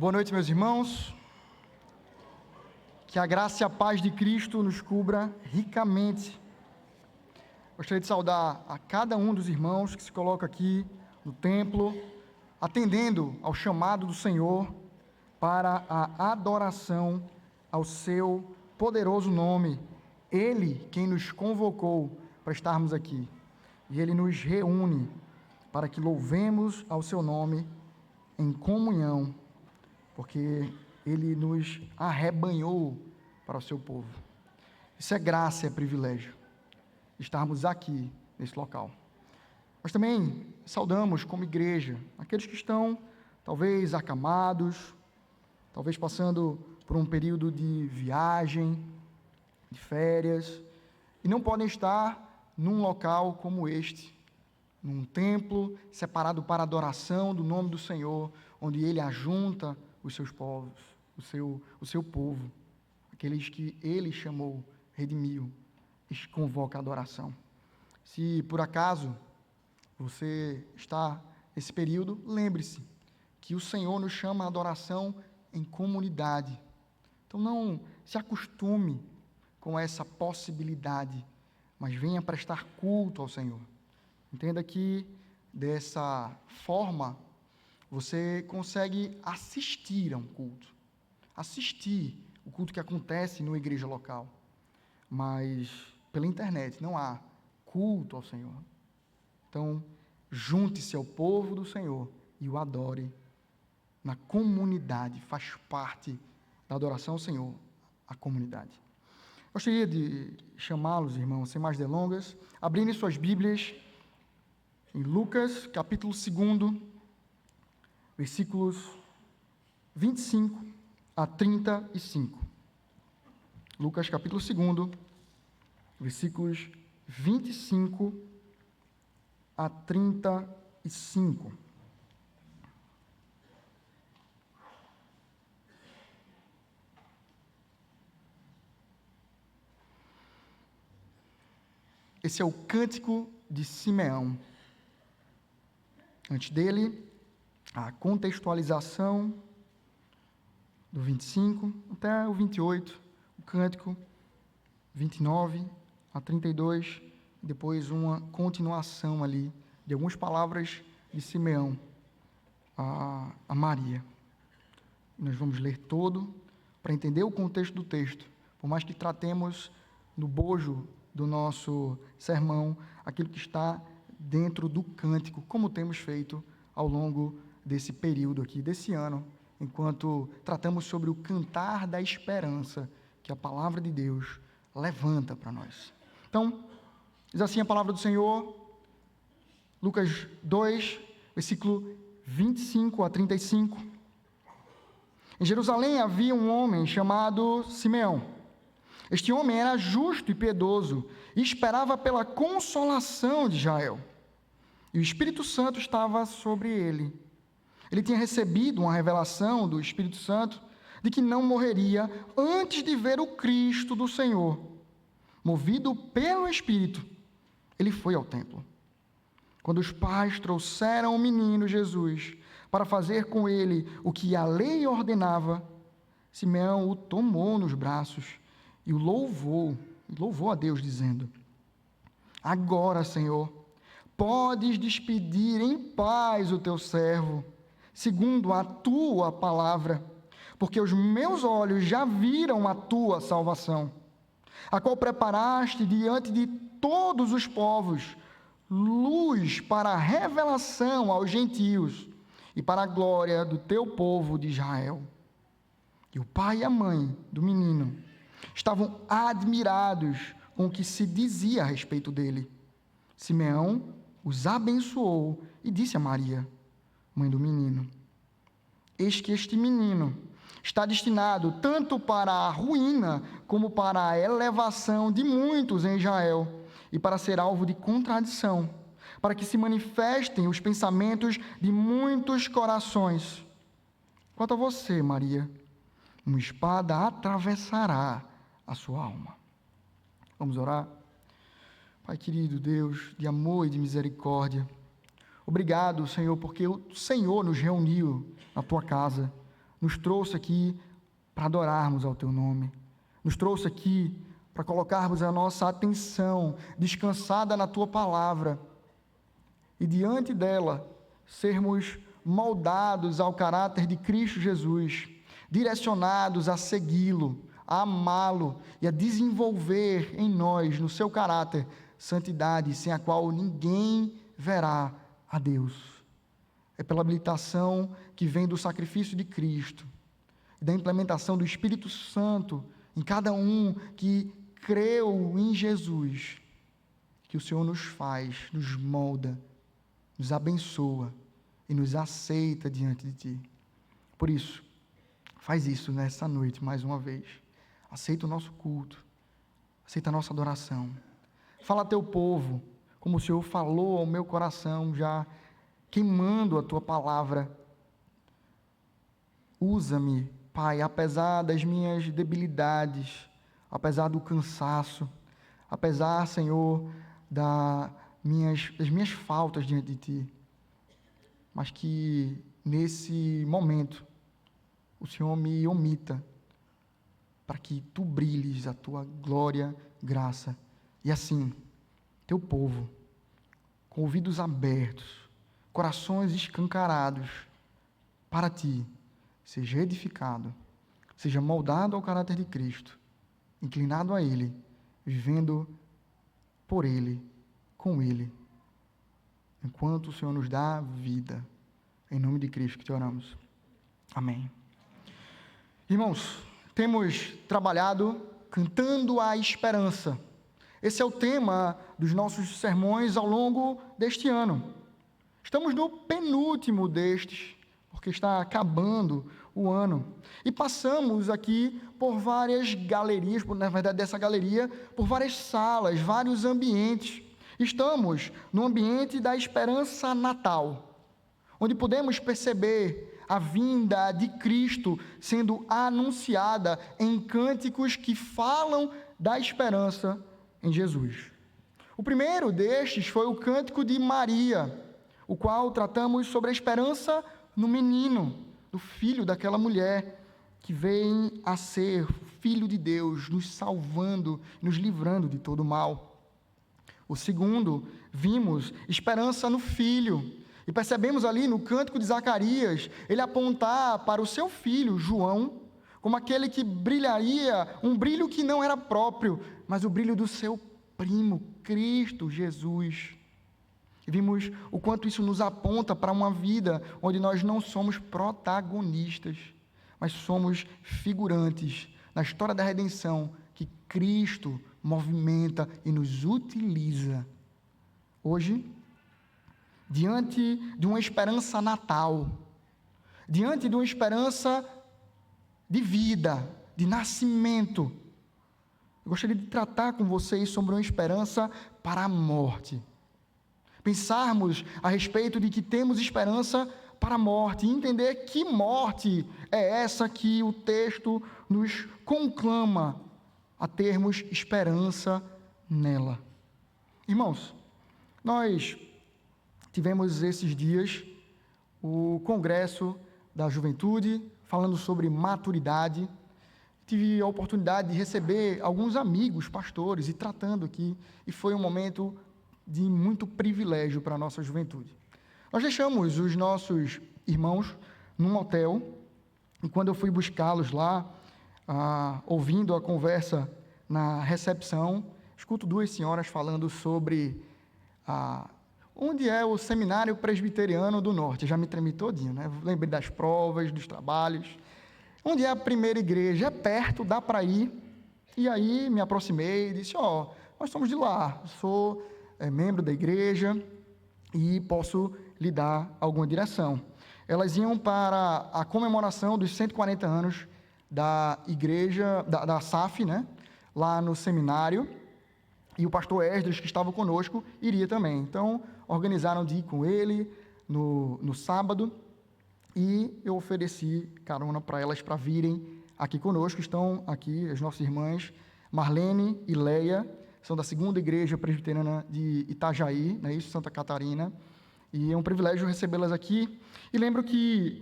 Boa noite, meus irmãos. Que a graça e a paz de Cristo nos cubra ricamente. Gostaria de saudar a cada um dos irmãos que se coloca aqui no templo, atendendo ao chamado do Senhor para a adoração ao seu poderoso nome. Ele quem nos convocou para estarmos aqui. E Ele nos reúne para que louvemos ao seu nome em comunhão, porque Ele nos arrebanhou para o seu povo. Isso é graça, é privilégio, estarmos aqui, nesse local. Nós também saudamos como igreja, aqueles que estão, talvez, acamados, talvez passando por um período de viagem, de férias, e não podem estar num local como este, num templo separado para adoração do nome do Senhor, onde Ele ajunta os seus povos, o seu povo, aqueles que Ele chamou, redimiu, e convoca a adoração. Se por acaso você está nesse período, lembre-se que o Senhor nos chama a adoração em comunidade. Então não se acostume com essa possibilidade, mas venha prestar culto ao Senhor. Entenda que dessa forma você consegue assistir a um culto, assistir o culto que acontece numa igreja local, mas pela internet não há culto ao Senhor. Então, junte-se ao povo do Senhor e o adore na comunidade, faz parte da adoração ao Senhor, a comunidade. Gostaria de chamá-los, irmãos, sem mais delongas, abrindo suas Bíblias em Lucas, capítulo 2, versículos 25 a 35. Lucas, capítulo 2, versículos 25 a 35. Esse é o cântico de Simeão. Antes dele, a contextualização do 25 até o 28, o cântico 29 a 32, depois uma continuação ali de algumas palavras de Simeão a Maria. Nós vamos ler todo para entender o contexto do texto, por mais que tratemos no bojo do nosso sermão aquilo que está dentro do cântico, como temos feito ao longo desse período aqui, desse ano, enquanto tratamos sobre o cantar da esperança que a palavra de Deus levanta para nós. Então, diz assim a palavra do Senhor, Lucas 2, versículo 25 a 35. Em Jerusalém havia um homem chamado Simeão. Este homem era justo e piedoso e esperava pela consolação de Israel. E o Espírito Santo estava sobre ele. Ele tinha recebido uma revelação do Espírito Santo de que não morreria antes de ver o Cristo do Senhor. Movido pelo Espírito, ele foi ao templo. Quando os pais trouxeram o menino Jesus para fazer com ele o que a lei ordenava, Simeão o tomou nos braços e o louvou a Deus, dizendo: Agora, Senhor, podes despedir em paz o teu servo, segundo a tua palavra, porque os meus olhos já viram a tua salvação, a qual preparaste diante de todos os povos, luz para a revelação aos gentios e para a glória do teu povo de Israel. E o pai e a mãe do menino estavam admirados com o que se dizia a respeito dele. Simeão os abençoou e disse a Maria, mãe do menino: Eis que este menino está destinado tanto para a ruína como para a elevação de muitos em Israel, e para ser alvo de contradição, para que se manifestem os pensamentos de muitos corações. Quanto a você, Maria, uma espada atravessará a sua alma. Vamos orar? Pai querido, Deus de amor e de misericórdia, obrigado, Senhor, porque o Senhor nos reuniu na tua casa, nos trouxe aqui para adorarmos ao Teu nome, nos trouxe aqui para colocarmos a nossa atenção descansada na Tua palavra e diante dela sermos moldados ao caráter de Cristo Jesus, direcionados a segui-lo, a amá-lo e a desenvolver em nós, no seu caráter, santidade, sem a qual ninguém verá a Deus. É pela habilitação que vem do sacrifício de Cristo, e da implementação do Espírito Santo em cada um que creu em Jesus, que o Senhor nos faz, nos molda, nos abençoa e nos aceita diante de Ti. Por isso, faz isso nessa noite mais uma vez. Aceita o nosso culto, aceita a nossa adoração. Fala a Teu povo, como o Senhor falou ao meu coração, já queimando a Tua palavra. Usa-me, Pai, apesar das minhas debilidades, apesar do cansaço, apesar, Senhor, das minhas faltas diante de Ti, mas que nesse momento o Senhor me omita, para que Tu brilhes a Tua glória, graça, e assim, Teu povo, com ouvidos abertos, corações escancarados para Ti, seja edificado, seja moldado ao caráter de Cristo, inclinado a Ele, vivendo por Ele, com Ele, enquanto o Senhor nos dá vida. Em nome de Cristo que Te oramos. Amém. Irmãos, temos trabalhado cantando a esperança. Esse é o tema dos nossos sermões ao longo deste ano. Estamos no penúltimo destes, porque está acabando o ano. E passamos aqui por várias galerias, na verdade dessa galeria, por várias salas, vários ambientes. Estamos no ambiente da esperança natal, onde podemos perceber a vinda de Cristo sendo anunciada em cânticos que falam da esperança em Jesus. O primeiro destes foi o cântico de Maria, o qual tratamos sobre a esperança no menino, do filho daquela mulher que vem a ser Filho de Deus, nos salvando, nos livrando de todo mal. O segundo, vimos esperança no Filho, e percebemos ali no cântico de Zacarias, ele apontar para o seu filho, João, como aquele que brilharia, um brilho que não era próprio, mas o brilho do seu primo, Cristo Jesus. E vimos o quanto isso nos aponta para uma vida onde nós não somos protagonistas, mas somos figurantes na história da redenção que Cristo movimenta e nos utiliza. Hoje, diante de uma esperança natal, diante de uma esperança de vida, de nascimento, eu gostaria de tratar com vocês sobre uma esperança para a morte. Pensarmos a respeito de que temos esperança para a morte, e entender que morte é essa que o texto nos conclama a termos esperança nela. Irmãos, nós tivemos esses dias o Congresso da Juventude, falando sobre maturidade. Tive a oportunidade de receber alguns amigos, pastores, e tratando aqui, e foi um momento de muito privilégio para a nossa juventude. Nós deixamos os nossos irmãos num hotel, e quando eu fui buscá-los lá, ouvindo a conversa na recepção, escuto duas senhoras falando sobre onde é o Seminário Presbiteriano do Norte. Eu já me tremi todinho, né? Lembrei das provas, dos trabalhos. Onde é a primeira igreja? É perto, dá para ir. E aí me aproximei e disse, nós somos de lá, sou membro da igreja e posso lhe dar alguma direção. Elas iam para a comemoração dos 140 anos da igreja, da SAF, né? Lá no seminário, e o pastor Esdras, que estava conosco, iria também. Então, organizaram de ir com ele no sábado, e eu ofereci carona para elas para virem aqui conosco. Estão aqui as nossas irmãs Marlene e Leia, são da segunda igreja presbiteriana de Itajaí, né, isso, Santa Catarina, e é um privilégio recebê-las aqui. E lembro que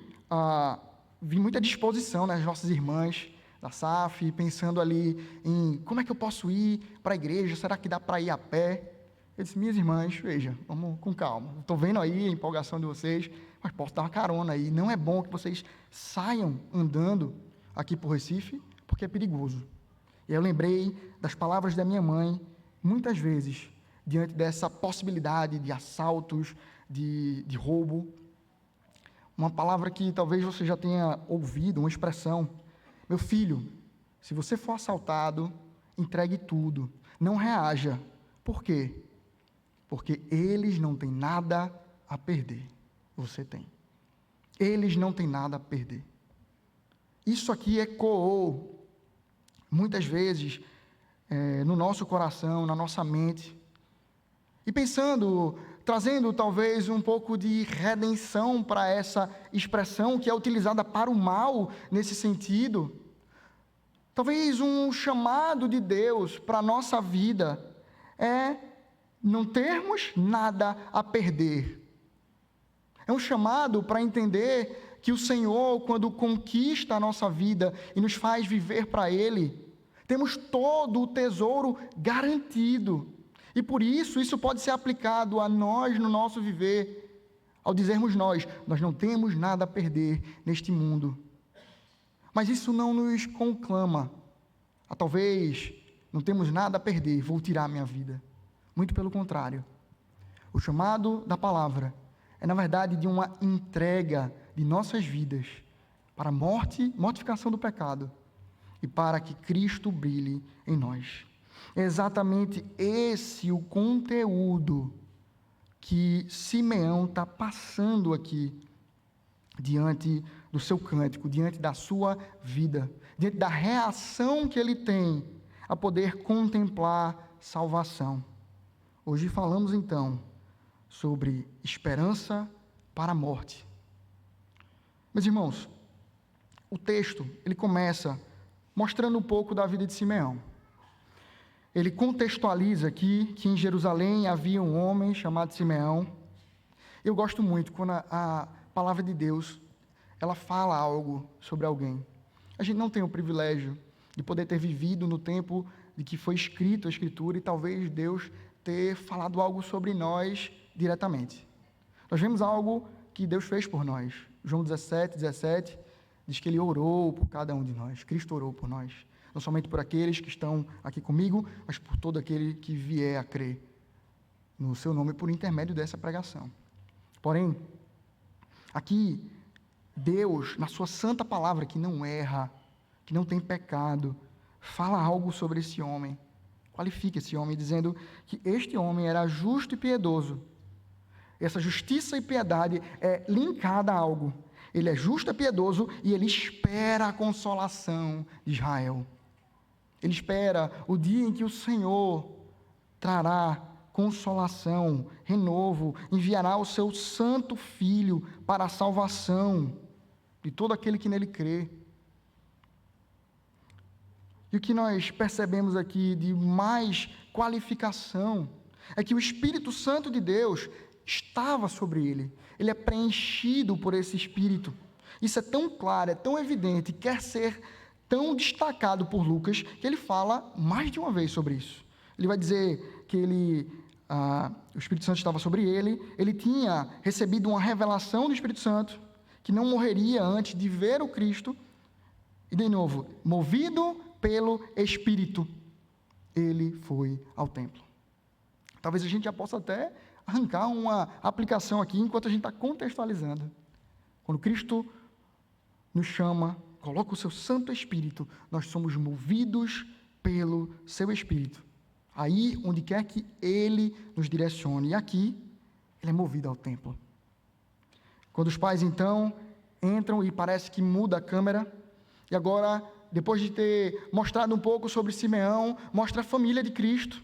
vi muita disposição nas nossas irmãs da SAF, pensando ali em como é que eu posso ir para a igreja, será que dá para ir a pé? Eu disse, minhas irmãs, veja, vamos com calma, estou vendo aí a empolgação de vocês, mas posso dar uma carona aí, não é bom que vocês saiam andando aqui por Recife, porque é perigoso. E eu lembrei das palavras da minha mãe, muitas vezes, diante dessa possibilidade de assaltos, de roubo. Uma palavra que talvez você já tenha ouvido, uma expressão. Meu filho, se você for assaltado, entregue tudo, não reaja. Por quê? Porque eles não têm nada a perder. Você tem. Eles não têm nada a perder. Isso aqui ecoou, muitas vezes, no nosso coração, na nossa mente. E pensando, trazendo talvez um pouco de redenção para essa expressão que é utilizada para o mal nesse sentido. Talvez um chamado de Deus para a nossa vida é não termos nada a perder. É um chamado para entender que o Senhor, quando conquista a nossa vida e nos faz viver para Ele, temos todo o tesouro garantido. E por isso, isso pode ser aplicado a nós no nosso viver, ao dizermos nós não temos nada a perder neste mundo. Mas isso não nos conclama a talvez não temos nada a perder, vou tirar a minha vida. Muito pelo contrário. O chamado da palavra é, na verdade, de uma entrega de nossas vidas para a mortificação do pecado e para que Cristo brilhe em nós. É exatamente esse o conteúdo que Simeão está passando aqui diante do seu cântico, diante da sua vida, diante da reação que ele tem a poder contemplar salvação. Hoje falamos então sobre esperança para a morte. Meus irmãos, o texto ele começa mostrando um pouco da vida de Simeão. Ele contextualiza aqui que em Jerusalém havia um homem chamado Simeão. Eu gosto muito quando a palavra de Deus ela fala algo sobre alguém. A gente não tem o privilégio de poder ter vivido no tempo de que foi escrito a Escritura e talvez Deus ter falado algo sobre nós diretamente. Nós vemos algo que Deus fez por nós. João 17 diz que Ele orou por cada um de nós. Cristo orou por nós. Não somente por aqueles que estão aqui comigo, mas por todo aquele que vier a crer no seu nome por intermédio dessa pregação. Porém, aqui, Deus, na sua santa palavra, que não erra, que não tem pecado, fala algo sobre esse homem, qualifica esse homem, dizendo que este homem era justo e piedoso. Essa justiça e piedade é linkada a algo. Ele é justo e piedoso e ele espera a consolação de Israel. Ele espera o dia em que o Senhor trará consolação, renovo, enviará o seu santo Filho para a salvação de todo aquele que nele crê. E o que nós percebemos aqui de mais qualificação é que o Espírito Santo de Deus estava sobre ele. Ele é preenchido por esse Espírito. Isso é tão claro, é tão evidente, quer ser tão destacado por Lucas, que ele fala mais de uma vez sobre isso. Ele vai dizer que o Espírito Santo estava sobre ele, ele tinha recebido uma revelação do Espírito Santo, que não morreria antes de ver o Cristo, e de novo, movido pelo Espírito, ele foi ao templo. Talvez a gente já possa até arrancar uma aplicação aqui, enquanto a gente está contextualizando. Quando Cristo nos chama, coloca o seu Santo Espírito, nós somos movidos pelo seu Espírito. Aí, onde quer que Ele nos direcione. E aqui, Ele é movido ao templo. Quando os pais, então, entram e parece que muda a câmera, e agora, depois de ter mostrado um pouco sobre Simeão, mostra a família de Cristo,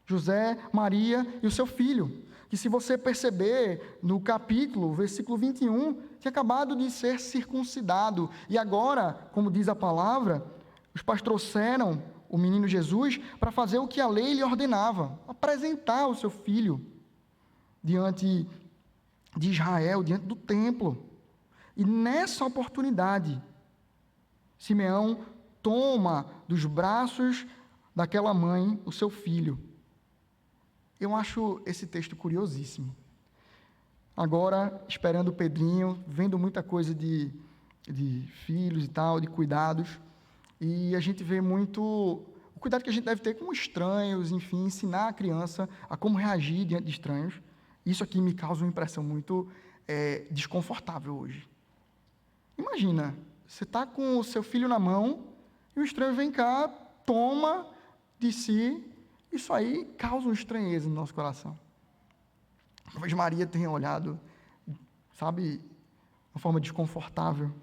José, Maria e o seu filho, que se você perceber no capítulo, versículo 21, tinha acabado de ser circuncidado, e agora, como diz a palavra, os pais trouxeram o menino Jesus para fazer o que a lei lhe ordenava, apresentar o seu filho diante de Israel, diante do templo. E nessa oportunidade, Simeão toma dos braços daquela mãe o seu filho. Eu acho esse texto curiosíssimo. Agora, esperando o Pedrinho, vendo muita coisa de filhos e tal, de cuidados, e a gente vê muito o cuidado que a gente deve ter com estranhos, enfim, ensinar a criança a como reagir diante de estranhos. Isso aqui me causa uma impressão muito desconfortável hoje. Imagina, você está com o seu filho na mão e o estranho vem cá, toma de si. Isso aí causa uma estranheza no nosso coração. Talvez Maria tenha olhado, sabe, de uma forma desconfortável.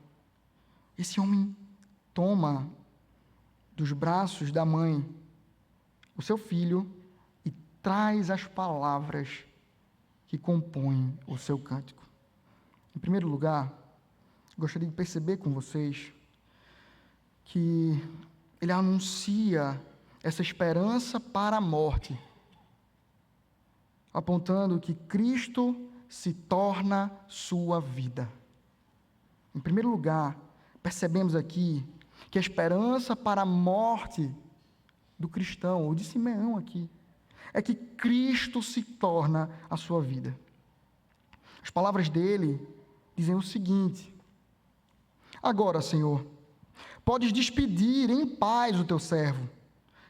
Esse homem toma dos braços da mãe o seu filho e traz as palavras que compõem o seu cântico. Em primeiro lugar, gostaria de perceber com vocês que ele anuncia essa esperança para a morte, apontando que Cristo se torna sua vida. Em primeiro lugar, percebemos aqui que a esperança para a morte do cristão, ou de Simeão aqui, é que Cristo se torna a sua vida. As palavras dele dizem o seguinte: agora, Senhor, podes despedir em paz o teu servo,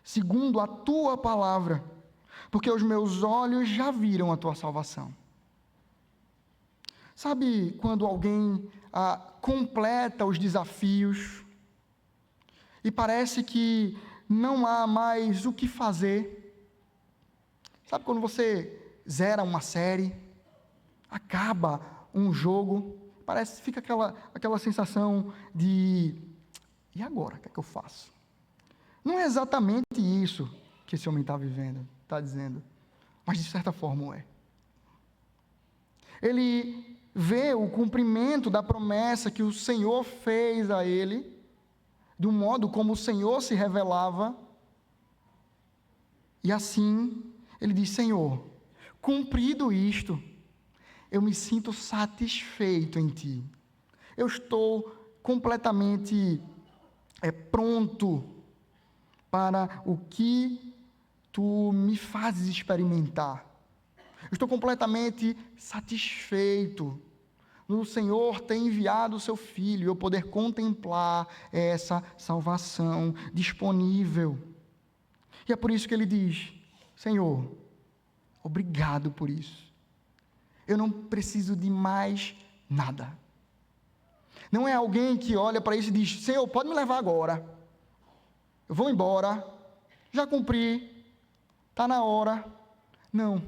segundo a tua palavra, porque os meus olhos já viram a tua salvação. Sabe quando alguém completa os desafios e parece que não há mais o que fazer? Sabe quando você zera uma série, acaba um jogo, fica aquela sensação de, e agora, o que é que eu faço? Não é exatamente isso que esse homem está vivendo, está dizendo, mas de certa forma é. Ele vê o cumprimento da promessa que o Senhor fez a ele, do modo como o Senhor se revelava, e assim ele diz: Senhor, cumprido isto, eu me sinto satisfeito em Ti. Eu estou completamente pronto para o que Tu me fazes experimentar. Eu estou completamente satisfeito no Senhor ter enviado o Seu Filho, eu poder contemplar essa salvação disponível. E é por isso que ele diz: Senhor, obrigado por isso. Eu não preciso de mais nada. Não é alguém que olha para isso e diz: Senhor, pode me levar agora. Eu vou embora, já cumpri, está na hora. Não.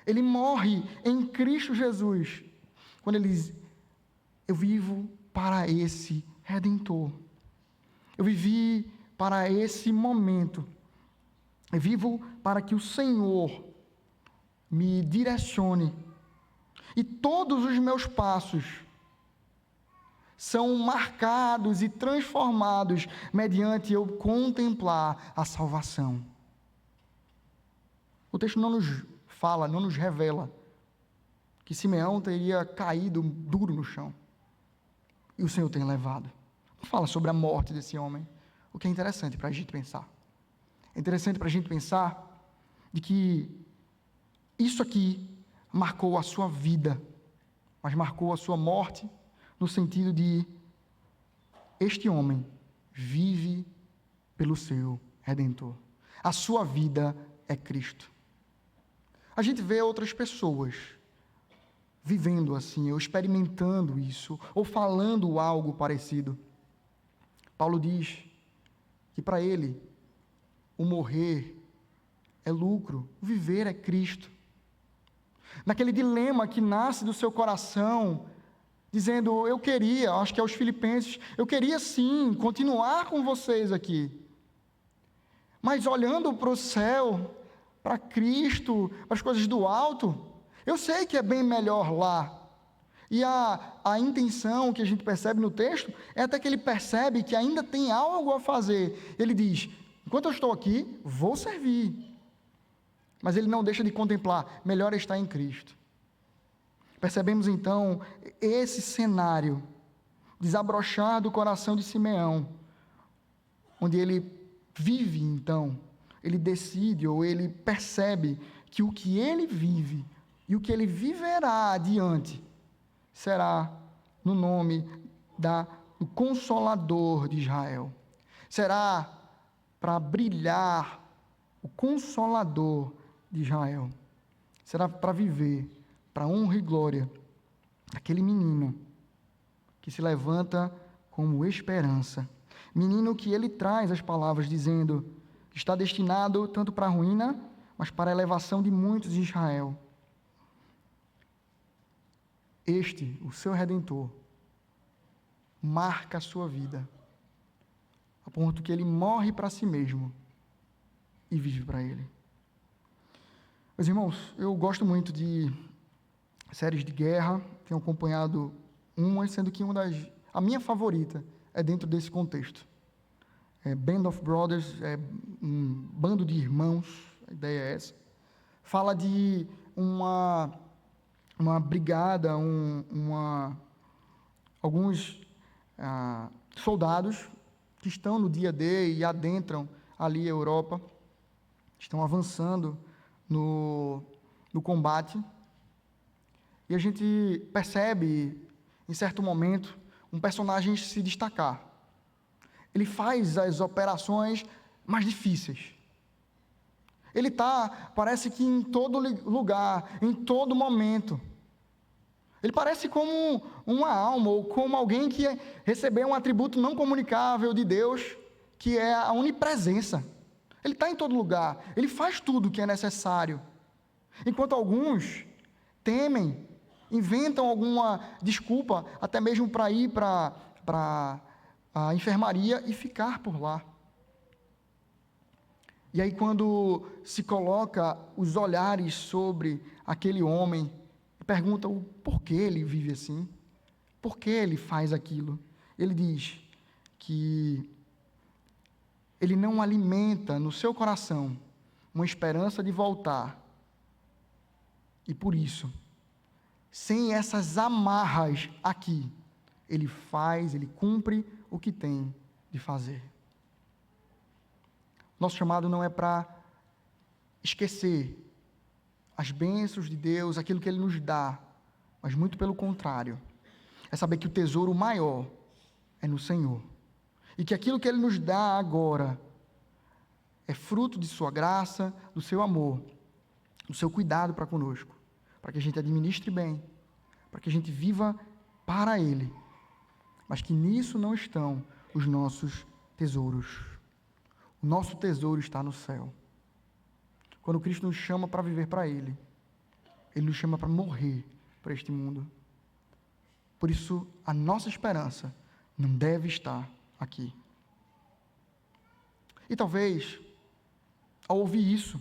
Ele morre em Cristo Jesus, quando ele diz: eu vivo para esse Redentor. Eu vivi para esse momento. Eu vivo para que o Senhor me direcione. E todos os meus passos são marcados e transformados mediante eu contemplar a salvação. O texto não nos fala, não nos revela que Simeão teria caído duro no chão e o Senhor tem levado. Não fala sobre a morte desse homem, o que é interessante para a gente pensar. É interessante para a gente pensar de que isso aqui marcou a sua vida, mas marcou a sua morte, no sentido de este homem vive pelo seu Redentor. A sua vida é Cristo. A gente vê outras pessoas vivendo assim, ou experimentando isso, ou falando algo parecido. Paulo diz que para ele o morrer é lucro, o viver é Cristo. Naquele dilema que nasce do seu coração, dizendo: eu queria, acho que é aos Filipenses, eu queria sim continuar com vocês aqui, mas olhando para o céu, para Cristo, para as coisas do alto, eu sei que é bem melhor lá. E a intenção que a gente percebe no texto é até que ele percebe que ainda tem algo a fazer. Ele diz: enquanto eu estou aqui, vou servir. Mas ele não deixa de contemplar: melhor é estar em Cristo. Percebemos então esse cenário desabrochar do coração de Simeão, onde ele vive então, ele decide ou ele percebe que o que ele vive e o que ele viverá adiante será no nome do Consolador de Israel. Será para brilhar o Consolador de Israel. Será para viver, para honra e glória, aquele menino que se levanta como esperança. Menino que ele traz as palavras dizendo que está destinado tanto para a ruína, mas para a elevação de muitos de Israel. Este, o seu Redentor, marca a sua vida, a ponto que ele morre para si mesmo e vive para ele. Meus irmãos, eu gosto muito de séries de guerra, tenho acompanhado umas, sendo que a minha favorita é dentro desse contexto. Band of Brothers, um bando de irmãos, a ideia é essa. Fala de uma brigada, alguns soldados que estão no dia D e adentram ali a Europa, estão avançando no combate, e a gente percebe, em certo momento, um personagem se destacar. Ele faz as operações mais difíceis. Ele parece que em todo lugar, em todo momento. Ele parece como uma alma, ou como alguém que recebeu um atributo não comunicável de Deus, que é a onipresença. Ele está em todo lugar, ele faz tudo o que é necessário. Enquanto alguns temem, inventam alguma desculpa, até mesmo para ir para a enfermaria e ficar por lá. E aí, quando se coloca os olhares sobre aquele homem, pergunta o porquê ele vive assim, por que ele faz aquilo. Ele diz que ele não alimenta no seu coração uma esperança de voltar. E por isso, sem essas amarras aqui, ele cumpre o que tem de fazer. Nosso chamado não é para esquecer as bênçãos de Deus, aquilo que Ele nos dá, mas muito pelo contrário. É saber que o tesouro maior é no Senhor. E que aquilo que Ele nos dá agora é fruto de Sua graça, do Seu amor, do Seu cuidado para conosco, para que a gente administre bem, para que a gente viva para Ele, mas que nisso não estão os nossos tesouros. O nosso tesouro está no céu. Quando Cristo nos chama para viver para Ele, Ele nos chama para morrer para este mundo. Por isso, a nossa esperança não deve estar aqui. E talvez, ao ouvir isso,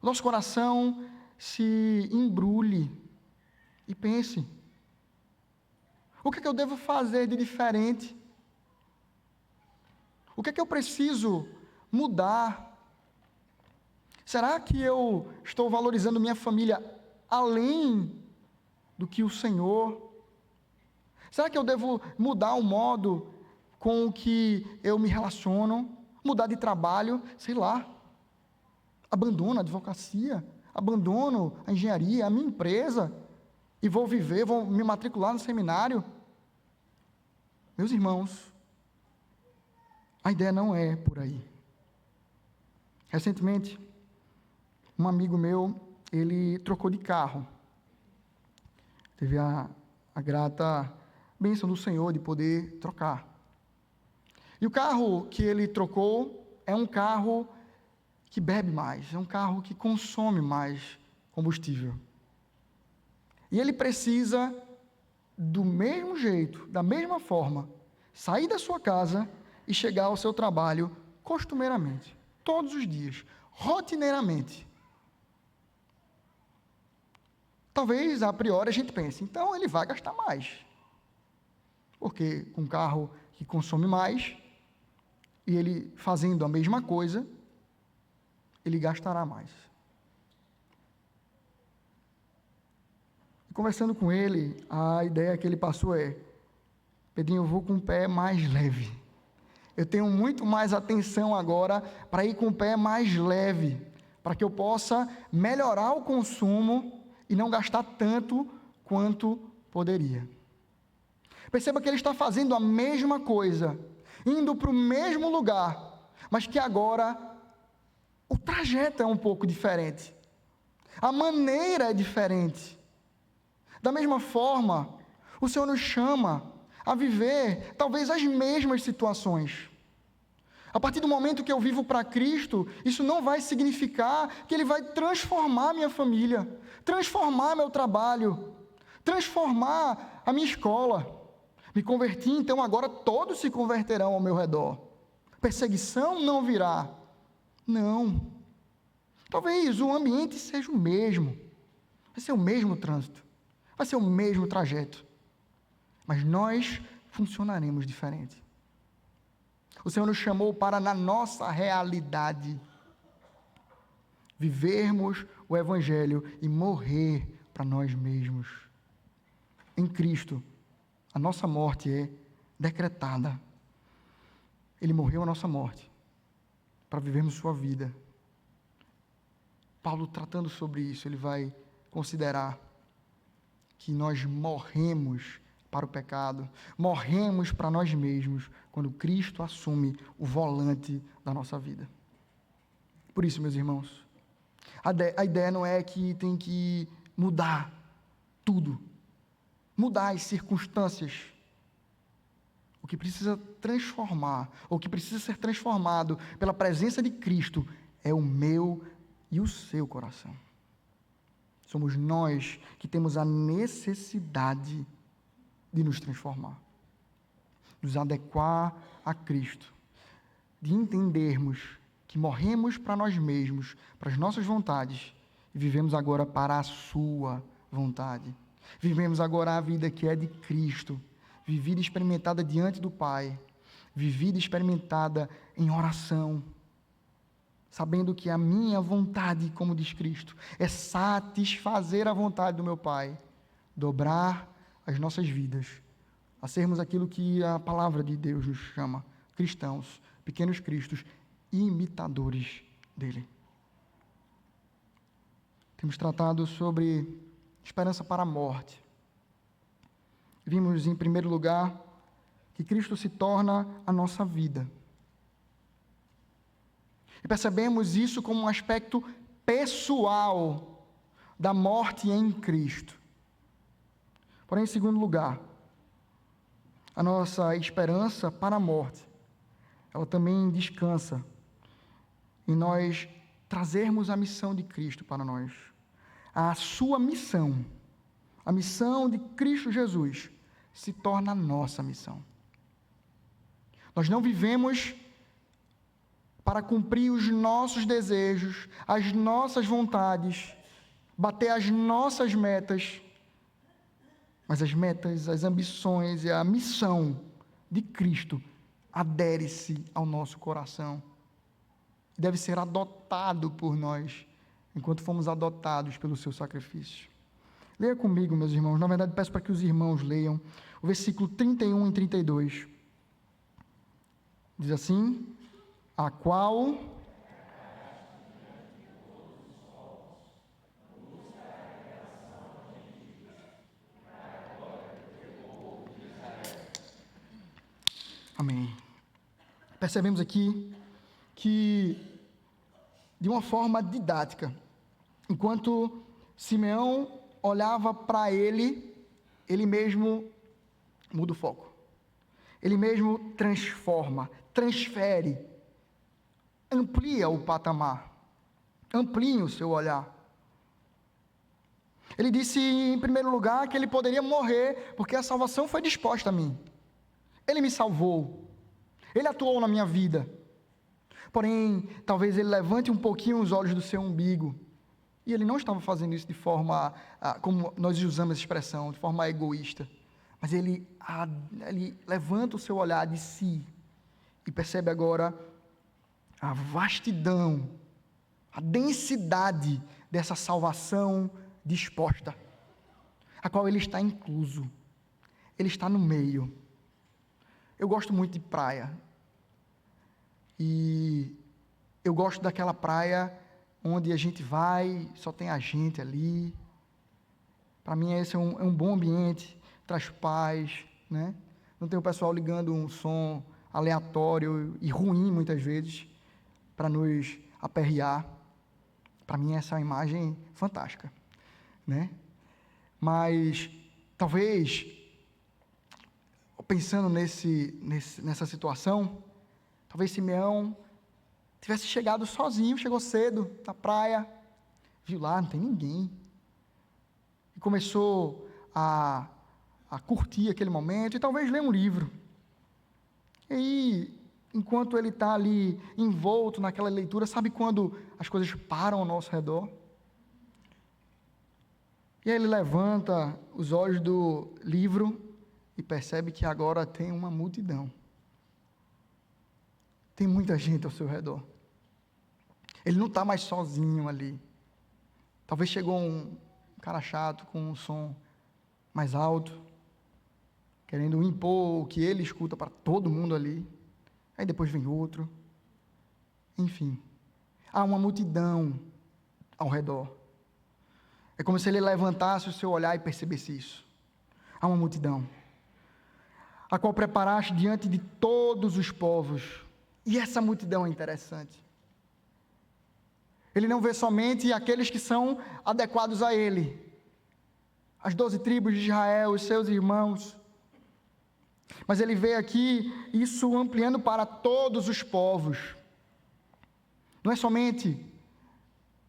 o nosso coração se embrulhe e pense: o que é que eu devo fazer de diferente? O que é que eu preciso mudar? Será que eu estou valorizando minha família além do que o Senhor? Será que eu devo mudar o modo com o que eu me relaciono? Mudar de trabalho? Sei lá. Abandono a advocacia, abandono a engenharia, a minha empresa, e vou me matricular no seminário? Meus irmãos, a ideia não é por aí. Recentemente, um amigo meu, ele trocou de carro. Teve a grata bênção do Senhor de poder trocar. E o carro que ele trocou é um carro que bebe mais, é um carro que consome mais combustível. E ele precisa, do mesmo jeito, da mesma forma, sair da sua casa e chegar ao seu trabalho costumeiramente, todos os dias, rotineiramente. Talvez, a priori, a gente pense, então ele vai gastar mais. Porque com um carro que consome mais, e ele fazendo a mesma coisa, ele gastará mais. Conversando com ele, a ideia que ele passou é: Pedrinho, eu vou com o pé mais leve. Eu tenho muito mais atenção agora para ir com o pé mais leve, para que eu possa melhorar o consumo e não gastar tanto quanto poderia. Perceba que ele está fazendo a mesma coisa, indo para o mesmo lugar, mas que agora o trajeto é um pouco diferente. A maneira é diferente. Da mesma forma, o Senhor nos chama a viver talvez as mesmas situações. A partir do momento que eu vivo para Cristo, isso não vai significar que Ele vai transformar minha família, transformar meu trabalho, transformar a minha escola. Me converti, então agora todos se converterão ao meu redor. Perseguição não virá. Não. Talvez o ambiente seja o mesmo. Vai ser o mesmo trânsito. Vai ser o mesmo trajeto. Mas nós funcionaremos diferente. O Senhor nos chamou para, na nossa realidade, vivermos o Evangelho e morrer para nós mesmos. Em Cristo, a nossa morte é decretada. Ele morreu a nossa morte para vivermos sua vida. Paulo, tratando sobre isso, ele vai considerar que nós morremos para o pecado, morremos para nós mesmos, quando Cristo assume o volante da nossa vida. Por isso, meus irmãos, a ideia não é que tem que mudar tudo, mudar as circunstâncias. O que precisa transformar, ou o que precisa ser transformado pela presença de Cristo, é o meu e o seu coração. Somos nós que temos a necessidade de nos transformar, nos adequar a Cristo, de entendermos que morremos para nós mesmos, para as nossas vontades, e vivemos agora para a sua vontade. Vivemos agora a vida que é de Cristo, vivida e experimentada diante do Pai, vivida e experimentada em oração, sabendo que a minha vontade, como diz Cristo, é satisfazer a vontade do meu Pai, dobrar as nossas vidas, a sermos aquilo que a palavra de Deus nos chama, cristãos, pequenos cristos, imitadores dele. Temos tratado sobre esperança para a morte. Vimos, em primeiro lugar, que Cristo se torna a nossa vida. E percebemos isso como um aspecto pessoal da morte em Cristo. Porém, em segundo lugar, a nossa esperança para a morte, ela também descansa em nós trazermos a missão de Cristo para nós. A sua missão, a missão de Cristo Jesus, se torna a nossa missão. Nós não vivemos para cumprir os nossos desejos, as nossas vontades, bater as nossas metas, mas as metas, as ambições e a missão de Cristo adere-se ao nosso coração. Deve ser adotado por nós, enquanto fomos adotados pelo seu sacrifício. Leia comigo, meus irmãos. Na verdade, peço para que os irmãos leiam o versículo 31 e 32. Diz assim: a qual Amém. Percebemos aqui que, de uma forma didática, enquanto Simeão olhava para ele, ele mesmo muda o foco. Ele mesmo transforma, transfere, amplia o patamar, amplia o seu olhar. Ele disse, em primeiro lugar, que ele poderia morrer, porque a salvação foi disposta a mim. Ele me salvou, ele atuou na minha vida. Porém, talvez ele levante um pouquinho os olhos do seu umbigo. E ele não estava fazendo isso de forma, como nós usamos essa expressão, de forma egoísta. Mas ele levanta o seu olhar de si e percebe agora a vastidão, a densidade dessa salvação disposta. a qual ele está incluso, ele está no meio. Eu gosto muito de praia, e eu gosto daquela praia onde a gente vai, só tem a gente ali. Para mim esse é um bom ambiente, traz paz, né? Não tem o pessoal ligando um som aleatório e ruim muitas vezes para nos aperrear. Para mim essa é uma imagem fantástica, né? Mas talvez, pensando nessa situação, talvez Simeão tivesse chegado sozinho, chegou cedo na praia, viu lá, não tem ninguém, e começou a curtir aquele momento, e talvez ler um livro. E aí, enquanto ele está ali envolto naquela leitura, sabe quando as coisas param ao nosso redor? E aí ele levanta os olhos do livro e percebe que agora tem uma multidão. Tem muita gente ao seu redor. Ele não está mais sozinho ali. Talvez chegou um cara chato com um som mais alto, querendo impor o que ele escuta para todo mundo ali. Aí depois vem outro. Enfim, há uma multidão ao redor. É como se ele levantasse o seu olhar e percebesse isso. Há uma multidão, a qual preparaste diante de todos os povos. E essa multidão é interessante. Ele não vê somente aqueles que são adequados a ele, as 12 tribos de Israel, os seus irmãos, mas ele vê aqui isso ampliando para todos os povos. Não é somente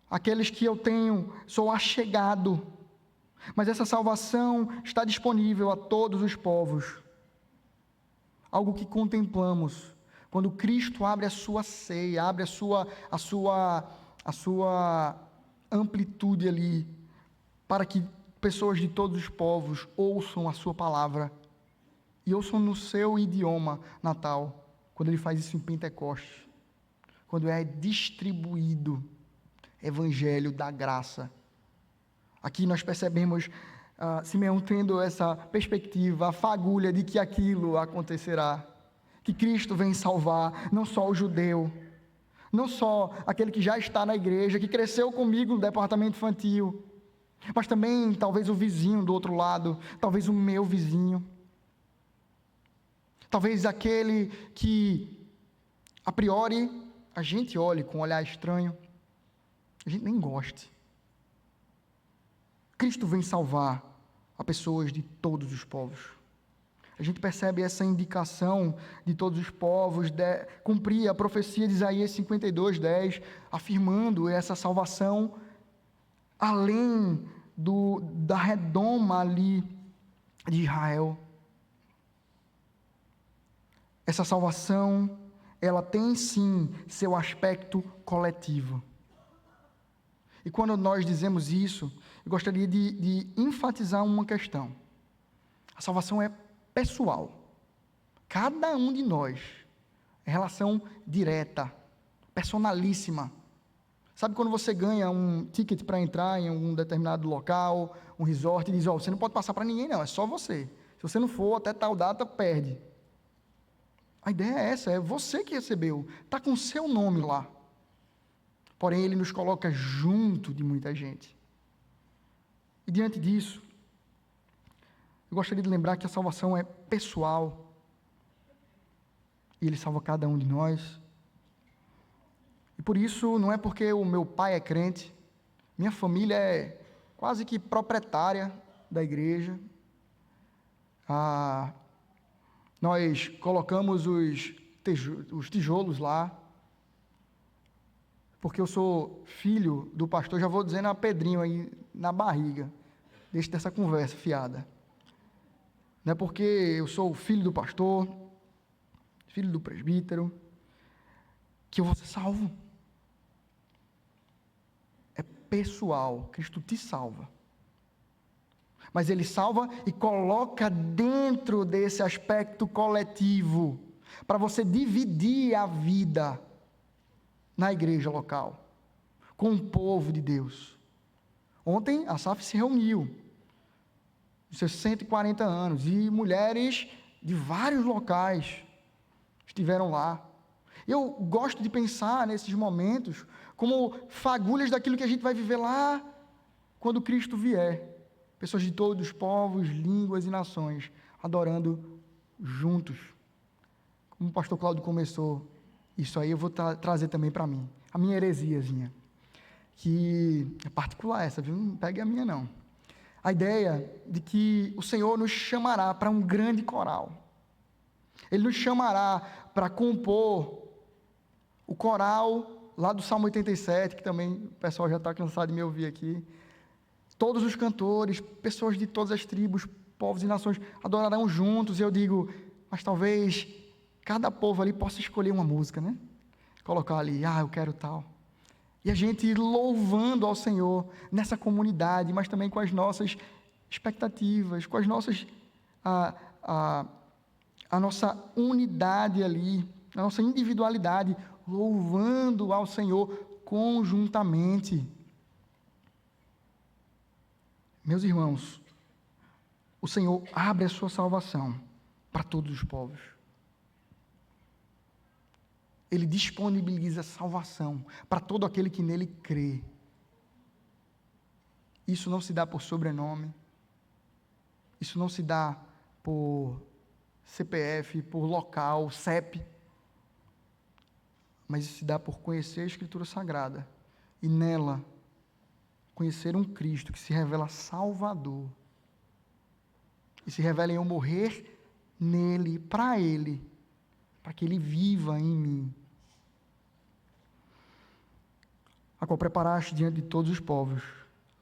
aqueles que sou achegado, mas essa salvação está disponível a todos os povos. Algo que contemplamos quando Cristo abre a sua ceia, abre a sua amplitude ali, para que pessoas de todos os povos ouçam a sua palavra, e ouçam no seu idioma natal, quando ele faz isso em Pentecostes, quando é distribuído Evangelho da graça. Aqui nós percebemos Simeão tendo essa perspectiva, a fagulha de que aquilo acontecerá, que Cristo vem salvar, não só o judeu, não só aquele que já está na igreja, que cresceu comigo no departamento infantil, mas também talvez o vizinho do outro lado, talvez o meu vizinho, talvez aquele que a priori a gente olhe com um olhar estranho, a gente nem goste. Cristo vem salvar a pessoas de todos os povos. A gente percebe essa indicação de todos os povos, cumprir a profecia de Isaías 52:10, afirmando essa salvação além da redoma ali de Israel. Essa salvação, ela tem sim seu aspecto coletivo. E quando nós dizemos isso, eu gostaria de enfatizar uma questão. A salvação é pessoal. Cada um de nós, é relação direta, personalíssima. Sabe quando você ganha um ticket para entrar em um determinado local, um resort, e diz, você não pode passar para ninguém não, é só você. Se você não for até tal data, perde. A ideia é essa, é você que recebeu, está com o seu nome lá. Porém, ele nos coloca junto de muita gente. E diante disso, eu gostaria de lembrar que a salvação é pessoal. E ele salva cada um de nós. E por isso, não é porque o meu pai é crente, minha família é quase que proprietária da igreja. Nós colocamos os tijolos lá, porque eu sou filho do pastor, já vou dizendo a Pedrinho aí na barriga, deixa dessa conversa fiada. Não é porque eu sou filho do pastor, filho do presbítero, que eu vou ser salvo. É pessoal, Cristo te salva. Mas ele salva e coloca dentro desse aspecto coletivo, para você dividir a vida na igreja local, com o povo de Deus. Ontem a SAF se reuniu, dos seus 140 anos, e mulheres de vários locais estiveram lá. Eu gosto de pensar nesses momentos como fagulhas daquilo que a gente vai viver lá quando Cristo vier. Pessoas de todos os povos, línguas e nações, adorando juntos. Como o pastor Cláudio começou, isso aí eu vou trazer também para mim. A minha heresiazinha, que é particular essa, viu? Não pegue a minha não. A ideia de que o Senhor nos chamará para um grande coral. Ele nos chamará para compor o coral lá do Salmo 87, que também o pessoal já está cansado de me ouvir aqui. Todos os cantores, pessoas de todas as tribos, povos e nações adorarão juntos. E eu digo, mas talvez cada povo ali possa escolher uma música, né? Colocar ali, eu quero tal. E a gente louvando ao Senhor nessa comunidade, mas também com as nossas expectativas, com as nossas a nossa unidade ali, a nossa individualidade, louvando ao Senhor conjuntamente. Meus irmãos, o Senhor abre a sua salvação para todos os povos. Ele disponibiliza salvação para todo aquele que nele crê. Isso não se dá por sobrenome, isso não se dá por CPF, por local, CEP, mas isso se dá por conhecer a Escritura Sagrada e nela conhecer um Cristo que se revela Salvador e se revela em eu morrer nele, para que ele viva em mim, a qual preparaste diante de todos os povos,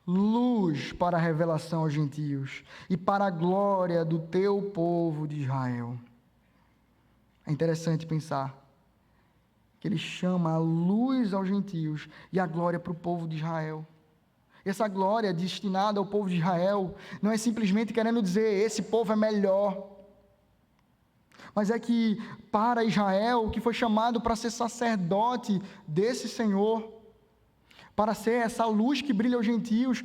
luz para a revelação aos gentios e para a glória do teu povo de Israel. É interessante pensar que ele chama a luz aos gentios e a glória para o povo de Israel. Essa glória destinada ao povo de Israel não é simplesmente querendo dizer esse povo é melhor, mas é que para Israel, que foi chamado para ser sacerdote desse Senhor, para ser essa luz que brilha aos gentios,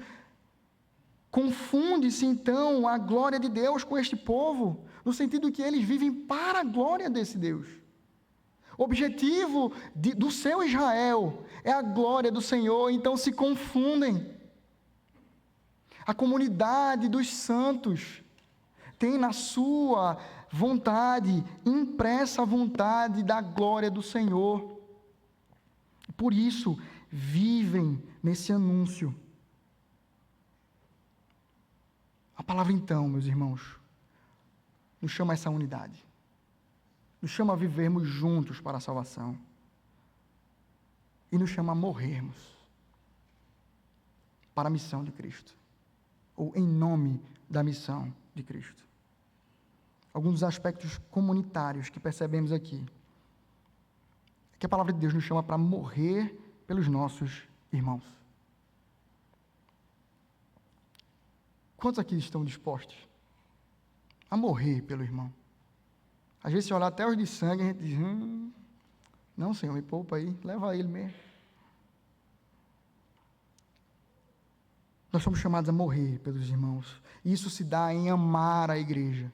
confunde-se então a glória de Deus com este povo, no sentido que eles vivem para a glória desse Deus. O objetivo do seu Israel é a glória do Senhor, então se confundem. A comunidade dos santos tem na sua vontade, impressa a vontade da glória do Senhor. Por isso, vivem nesse anúncio. A palavra então, meus irmãos, nos chama a essa unidade. Nos chama a vivermos juntos para a salvação. E nos chama a morrermos para a missão de Cristo. Ou em nome da missão de Cristo. Alguns dos aspectos comunitários que percebemos aqui é que a palavra de Deus nos chama para morrer pelos nossos irmãos. Quantos aqui estão dispostos a morrer pelo irmão? Às vezes, se olhar até os de sangue, a gente diz, não, Senhor, me poupa aí, leva ele mesmo. Nós somos chamados a morrer pelos irmãos. Isso se dá em amar a igreja.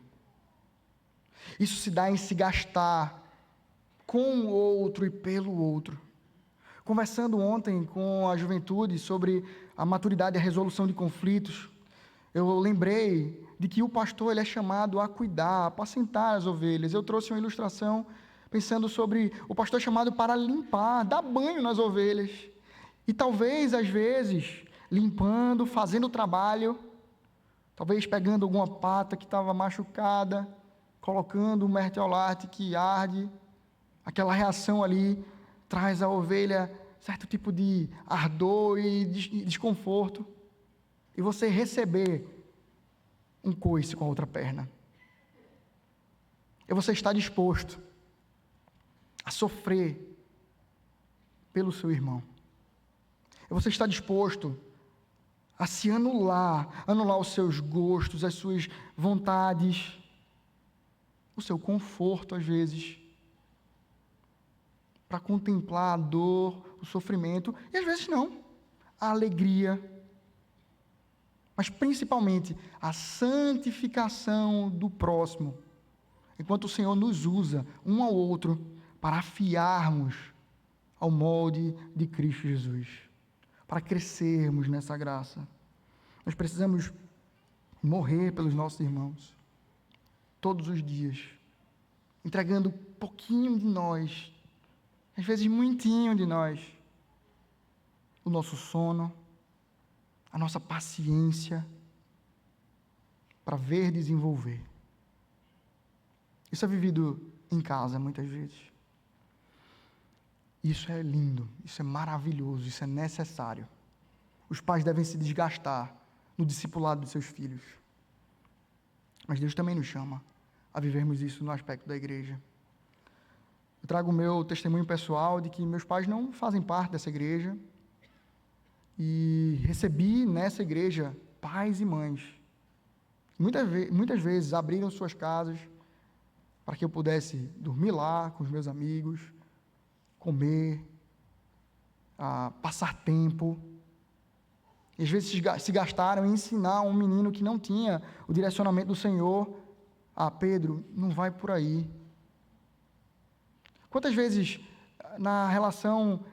Isso se dá em se gastar com o outro e pelo outro. Conversando ontem com a juventude sobre a maturidade e a resolução de conflitos, eu lembrei de que o pastor ele é chamado a cuidar, a apacentar as ovelhas. Eu trouxe uma ilustração pensando sobre o pastor chamado para limpar, dar banho nas ovelhas. E talvez, às vezes, limpando, fazendo o trabalho, talvez pegando alguma pata que estava machucada, colocando um mertiolate que arde, aquela reação ali traz à ovelha certo tipo de ardor e desconforto, e você receber um coice com a outra perna. E você está disposto a sofrer pelo seu irmão. E você está disposto a se anular os seus gostos, as suas vontades, o seu conforto, às vezes, para contemplar a dor, o sofrimento, e às vezes não, a alegria, mas principalmente a santificação do próximo, enquanto o Senhor nos usa um ao outro para afiarmos ao molde de Cristo Jesus, para crescermos nessa graça. Nós precisamos morrer pelos nossos irmãos, todos os dias, entregando um pouquinho de nós, às vezes muitinho de nós, o nosso sono, a nossa paciência, para ver desenvolver. Isso é vivido em casa, muitas vezes. Isso é lindo, isso é maravilhoso, isso é necessário. Os pais devem se desgastar no discipulado dos seus filhos. Mas Deus também nos chama a vivermos isso no aspecto da igreja. Eu trago o meu testemunho pessoal de que meus pais não fazem parte dessa igreja e recebi nessa igreja pais e mães. Muitas vezes abriram suas casas para que eu pudesse dormir lá com os meus amigos, comer, passar tempo. E às vezes se gastaram em ensinar um menino que não tinha o direcionamento do Senhor: Pedro, não vai por aí. Quantas vezes, na relação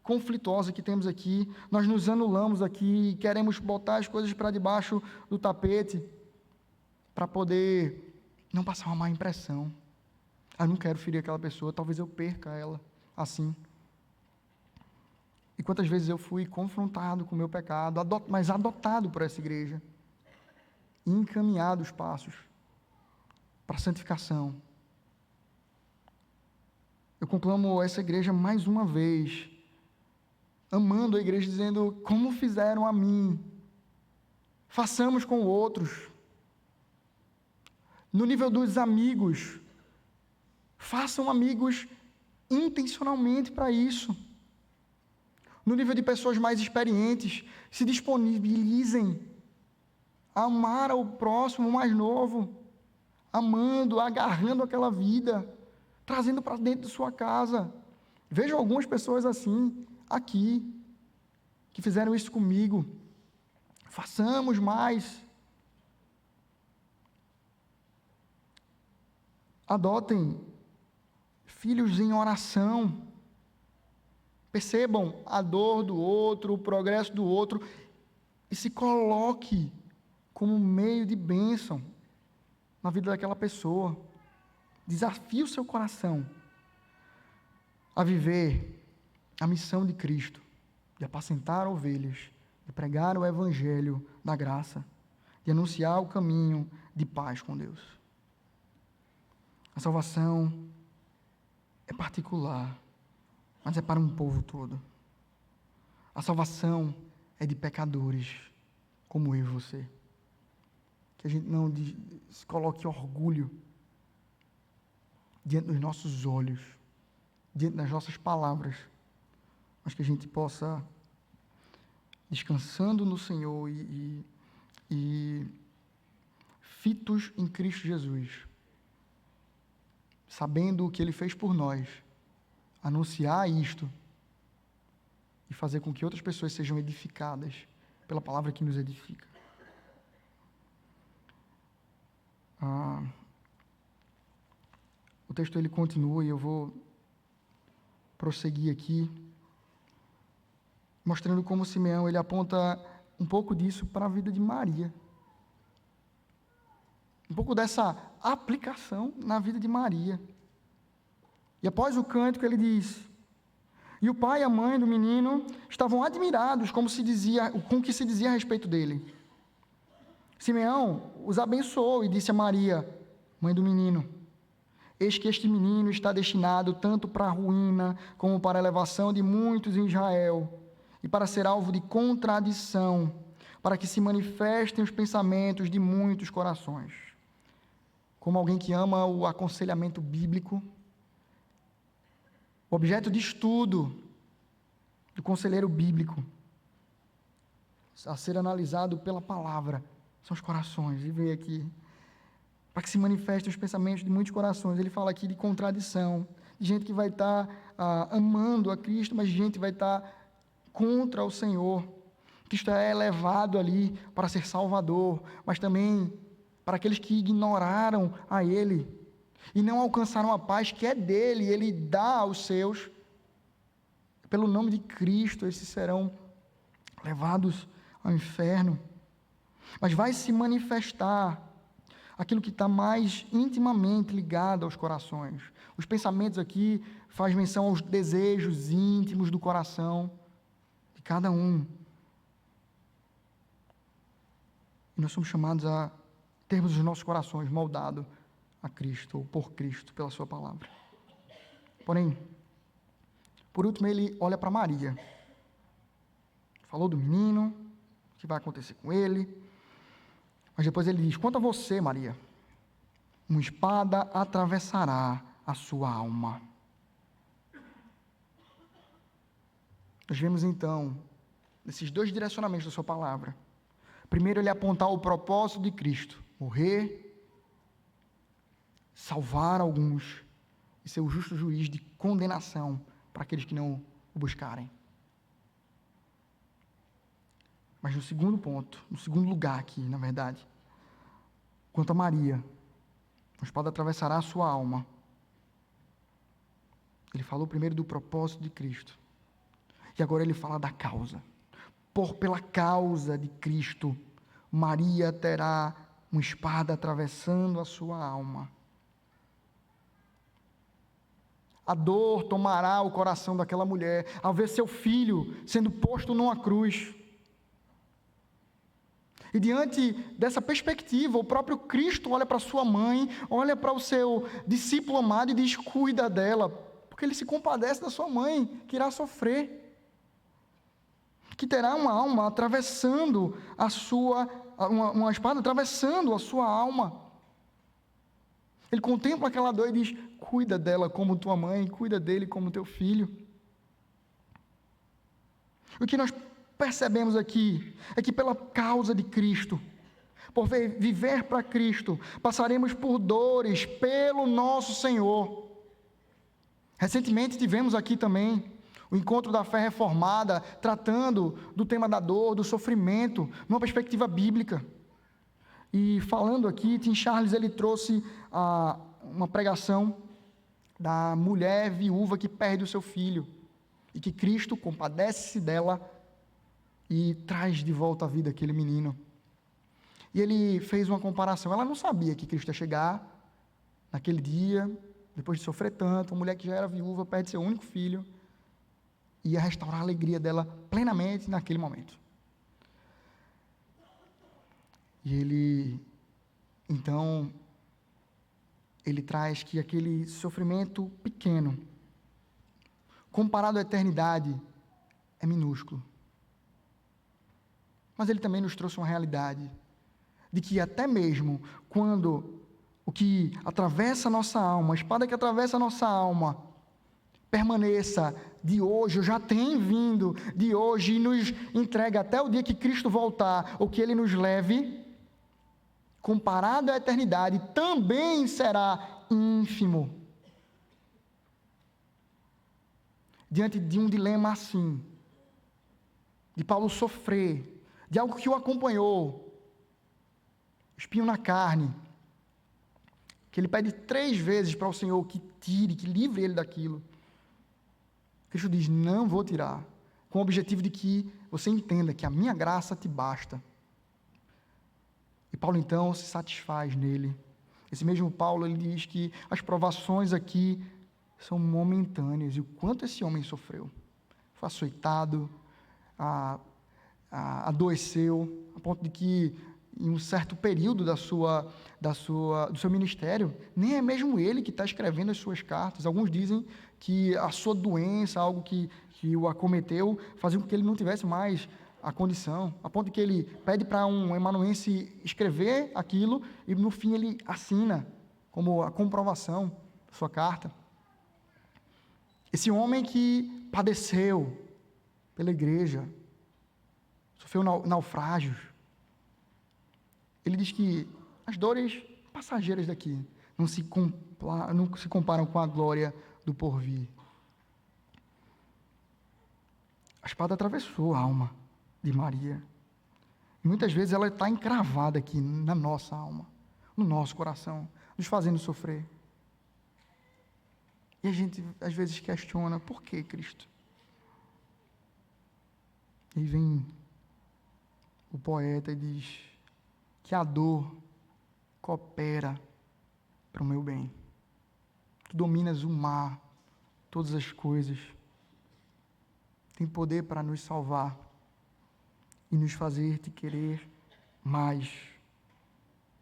conflituosa que temos aqui, nós nos anulamos aqui e queremos botar as coisas para debaixo do tapete para poder não passar uma má impressão. Eu não quero ferir aquela pessoa, talvez eu perca ela assim. E quantas vezes eu fui confrontado com o meu pecado, mas adotado por essa igreja, e encaminhado os passos para a santificação. Eu conclamo essa igreja mais uma vez, amando a igreja, dizendo: como fizeram a mim, façamos com outros. No nível dos amigos, façam amigos intencionalmente para isso. No nível de pessoas mais experientes, se disponibilizem a amar ao próximo mais novo, amando, agarrando aquela vida, trazendo para dentro de sua casa. Vejo algumas pessoas assim, aqui, que fizeram isso comigo. Façamos mais. Adotem filhos em oração. Percebam a dor do outro, o progresso do outro, e se coloque como meio de bênção na vida daquela pessoa. Desafie o seu coração a viver a missão de Cristo, de apacentar ovelhas, de pregar o evangelho da graça, de anunciar o caminho de paz com Deus. A salvação é particular, mas é para um povo todo. A salvação é de pecadores como eu e você. Que a gente não se coloque orgulho diante dos nossos olhos, diante das nossas palavras, mas que a gente possa, descansando no Senhor e fitos em Cristo Jesus, sabendo o que Ele fez por nós, anunciar isto e fazer com que outras pessoas sejam edificadas pela palavra que nos edifica. O texto ele continua e eu vou prosseguir aqui, mostrando como Simeão ele aponta um pouco disso para a vida de Maria. Um pouco dessa aplicação na vida de Maria. E após o cântico ele diz: e o pai e a mãe do menino estavam admirados com o que se dizia a respeito dele. Simeão os abençoou e disse a Maria, mãe do menino: eis que este menino está destinado tanto para a ruína como para a elevação de muitos em Israel, e para ser alvo de contradição, para que se manifestem os pensamentos de muitos corações. Como alguém que ama o aconselhamento bíblico, o objeto de estudo do conselheiro bíblico, a ser analisado pela palavra, são os corações. E veio aqui, para que se manifestem os pensamentos de muitos corações. Ele fala aqui de contradição, de gente que vai estar amando a Cristo, mas gente que vai estar contra o Senhor. Cristo é levado ali para ser Salvador, mas também para aqueles que ignoraram a Ele e não alcançaram a paz que é dele, Ele dá aos seus. Pelo nome de Cristo, esses serão levados ao inferno. Mas vai se manifestar aquilo que está mais intimamente ligado aos corações. Os pensamentos aqui faz menção aos desejos íntimos do coração de cada um. E nós somos chamados a termos os nossos corações moldados a Cristo, ou por Cristo, pela sua palavra. Porém, por último, ele olha para Maria. Falou do menino, o que vai acontecer com ele. Mas depois ele diz: quanto a você, Maria, uma espada atravessará a sua alma. Nós vemos então, nesses dois direcionamentos da sua palavra. Primeiro, ele apontar o propósito de Cristo: morrer, salvar alguns e ser o justo juiz de condenação para aqueles que não o buscarem. Mas no segundo ponto, no segundo lugar aqui, na verdade, quanto a Maria, uma espada atravessará a sua alma. Ele falou primeiro do propósito de Cristo. E agora ele fala da causa. Pela causa de Cristo, Maria terá uma espada atravessando a sua alma. A dor tomará o coração daquela mulher ao ver seu filho sendo posto numa cruz. E diante dessa perspectiva, o próprio Cristo olha para sua mãe, olha para o seu discípulo amado e diz: cuida dela, porque ele se compadece da sua mãe, que irá sofrer, que terá uma alma atravessando a sua, uma espada atravessando a sua alma. Ele contempla aquela dor e diz: cuida dela como tua mãe, cuida dele como teu filho. O que nós percebemos aqui é que pela causa de Cristo, por viver para Cristo, passaremos por dores pelo nosso Senhor. Recentemente tivemos aqui também o encontro da fé reformada, tratando do tema da dor, do sofrimento, numa perspectiva bíblica. E falando aqui, Tim Charles, ele trouxe uma pregação da mulher viúva que perde o seu filho, e que Cristo compadece-se dela e traz de volta à vida aquele menino. E ele fez uma comparação. Ela não sabia que Cristo ia chegar naquele dia, depois de sofrer tanto. Uma mulher que já era viúva, perde seu único filho, e ia restaurar a alegria dela plenamente naquele momento. E ele, então, ele traz que aquele sofrimento pequeno, comparado à eternidade, é minúsculo. Mas ele também nos trouxe uma realidade de que até mesmo quando o que atravessa a nossa alma, a espada que atravessa a nossa alma, permaneça de hoje, ou já tem vindo de hoje e nos entrega até o dia que Cristo voltar, ou que Ele nos leve, comparado à eternidade, também será ínfimo. Diante de um dilema assim, de Paulo sofrer, de algo que o acompanhou, espinho na carne, que ele pede 3 vezes para o Senhor que tire, que livre ele daquilo. Cristo diz: não vou tirar, com o objetivo de que você entenda que a minha graça te basta. E Paulo então se satisfaz nele. Esse mesmo Paulo, ele diz que as provações aqui são momentâneas, e o quanto esse homem sofreu. Foi açoitado, adoeceu, a ponto de que, em um certo período do seu ministério, nem é mesmo ele que está escrevendo as suas cartas. Alguns dizem que a sua doença, algo que o acometeu, fazia com que ele não tivesse mais a condição, a ponto de que ele pede para um emanuense escrever aquilo, e no fim ele assina como a comprovação da sua carta. Esse homem que padeceu pela igreja, sofreu naufrágios, ele diz que as dores passageiras daqui não se comparam com a glória do porvir. A espada atravessou a alma de Maria. E muitas vezes ela está encravada aqui na nossa alma, no nosso coração, nos fazendo sofrer. E a gente às vezes questiona, por que Cristo? E vem o poeta e diz que a dor coopera para o meu bem. Tu dominas o mar, todas as coisas. Tem poder para nos salvar e nos fazer te querer mais.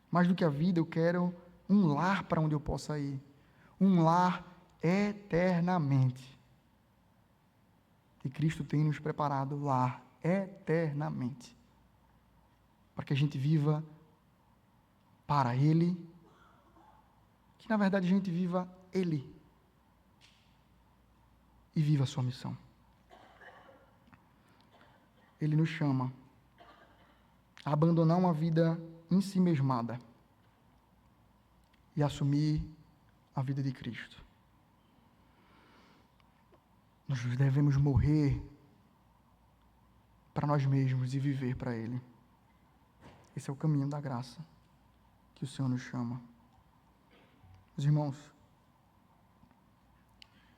Mais do que a vida, eu quero um lar para onde eu possa ir. Um lar eternamente. E Cristo tem nos preparado lá eternamente. Para que a gente viva para Ele, que na verdade a gente viva Ele e viva a sua missão. Ele nos chama a abandonar uma vida ensimesmada e assumir a vida de Cristo. Nós devemos morrer para nós mesmos e viver para Ele. Esse é o caminho da graça que o Senhor nos chama. Meus irmãos,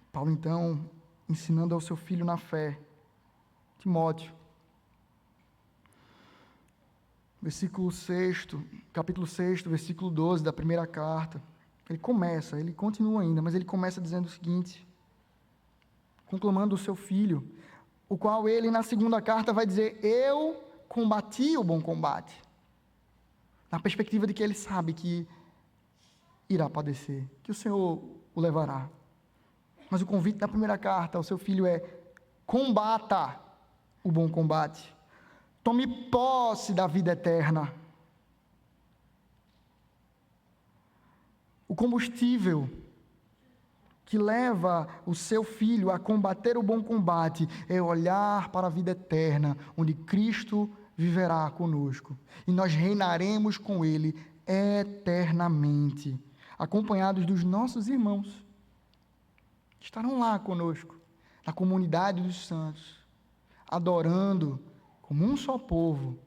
Paulo então, ensinando ao seu filho na fé, Timóteo, capítulo 6, versículo 12 da primeira carta, ele continua ainda, mas ele começa dizendo o seguinte, conclamando o seu filho, o qual ele na segunda carta vai dizer, eu combati o bom combate, na perspectiva de que ele sabe que irá padecer, que o Senhor o levará. Mas o convite da primeira carta ao seu filho é, combata o bom combate, tome posse da vida eterna. O combustível que leva o seu filho a combater o bom combate é olhar para a vida eterna, onde Cristo viverá conosco. E nós reinaremos com Ele eternamente, acompanhados dos nossos irmãos, que estarão lá conosco, na comunidade dos santos, adorando como um só povo,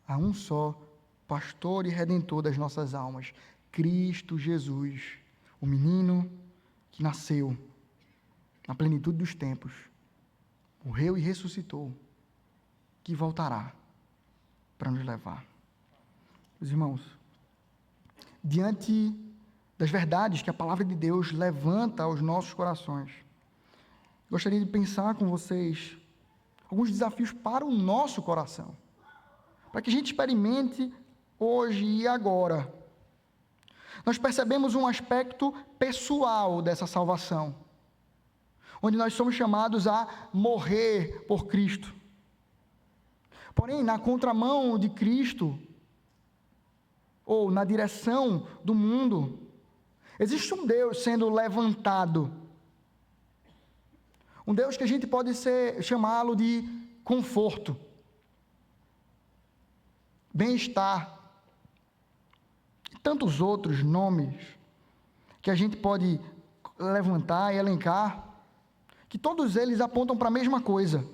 a um só pastor e redentor das nossas almas, Cristo Jesus, o menino que nasceu na plenitude dos tempos, morreu e ressuscitou, que voltará para nos levar. Meus irmãos, diante das verdades que a palavra de Deus levanta aos nossos corações, gostaria de pensar com vocês alguns desafios para o nosso coração, para que a gente experimente hoje e agora. Nós percebemos um aspecto pessoal dessa salvação, onde nós somos chamados a morrer por Cristo. Porém, na contramão de Cristo, ou na direção do mundo, existe um Deus sendo levantado. Um Deus que a gente pode chamá-lo de conforto, bem-estar, e tantos outros nomes que a gente pode levantar e elencar, que todos eles apontam para a mesma coisa.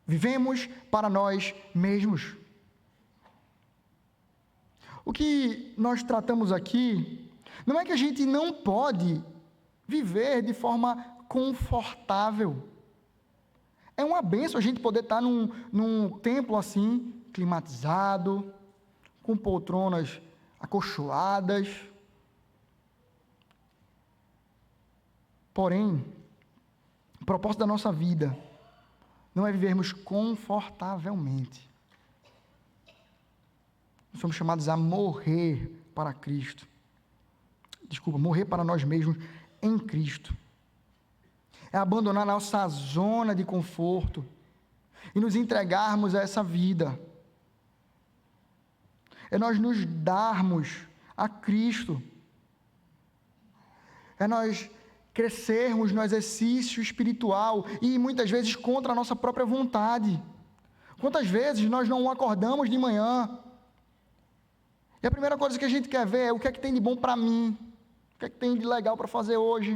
Vivemos para nós mesmos. O que nós tratamos aqui não é que a gente não pode viver de forma confortável. É uma bênção a gente poder estar num templo assim, climatizado, com poltronas acolchoadas. Porém, o propósito da nossa vida não é vivermos confortavelmente. Nós somos chamados a morrer para Cristo. Morrer para nós mesmos em Cristo. É abandonar nossa zona de conforto e nos entregarmos a essa vida. É nós nos darmos a Cristo. É nós crescermos no exercício espiritual e muitas vezes contra a nossa própria vontade. Quantas vezes nós não acordamos de manhã e a primeira coisa que a gente quer ver é o que é que tem de bom para mim, o que é que tem de legal para fazer hoje.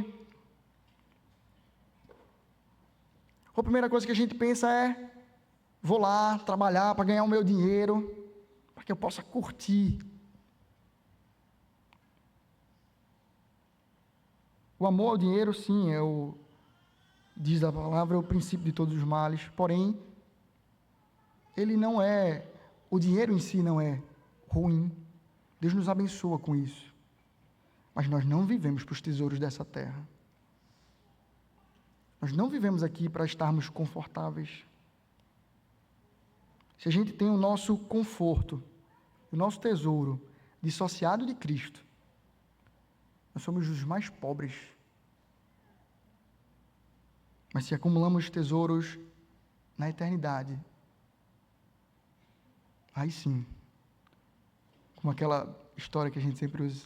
Ou a primeira coisa que a gente pensa é vou lá trabalhar para ganhar o meu dinheiro, para que eu possa curtir. O amor ao dinheiro, sim, diz a palavra, é o princípio de todos os males, porém, o dinheiro em si não é ruim. Deus nos abençoa com isso. Mas nós não vivemos para os tesouros dessa terra. Nós não vivemos aqui para estarmos confortáveis. Se a gente tem o nosso conforto, o nosso tesouro dissociado de Cristo, nós somos os mais pobres. Mas se acumulamos tesouros na eternidade, aí sim, como aquela história que a gente sempre usa,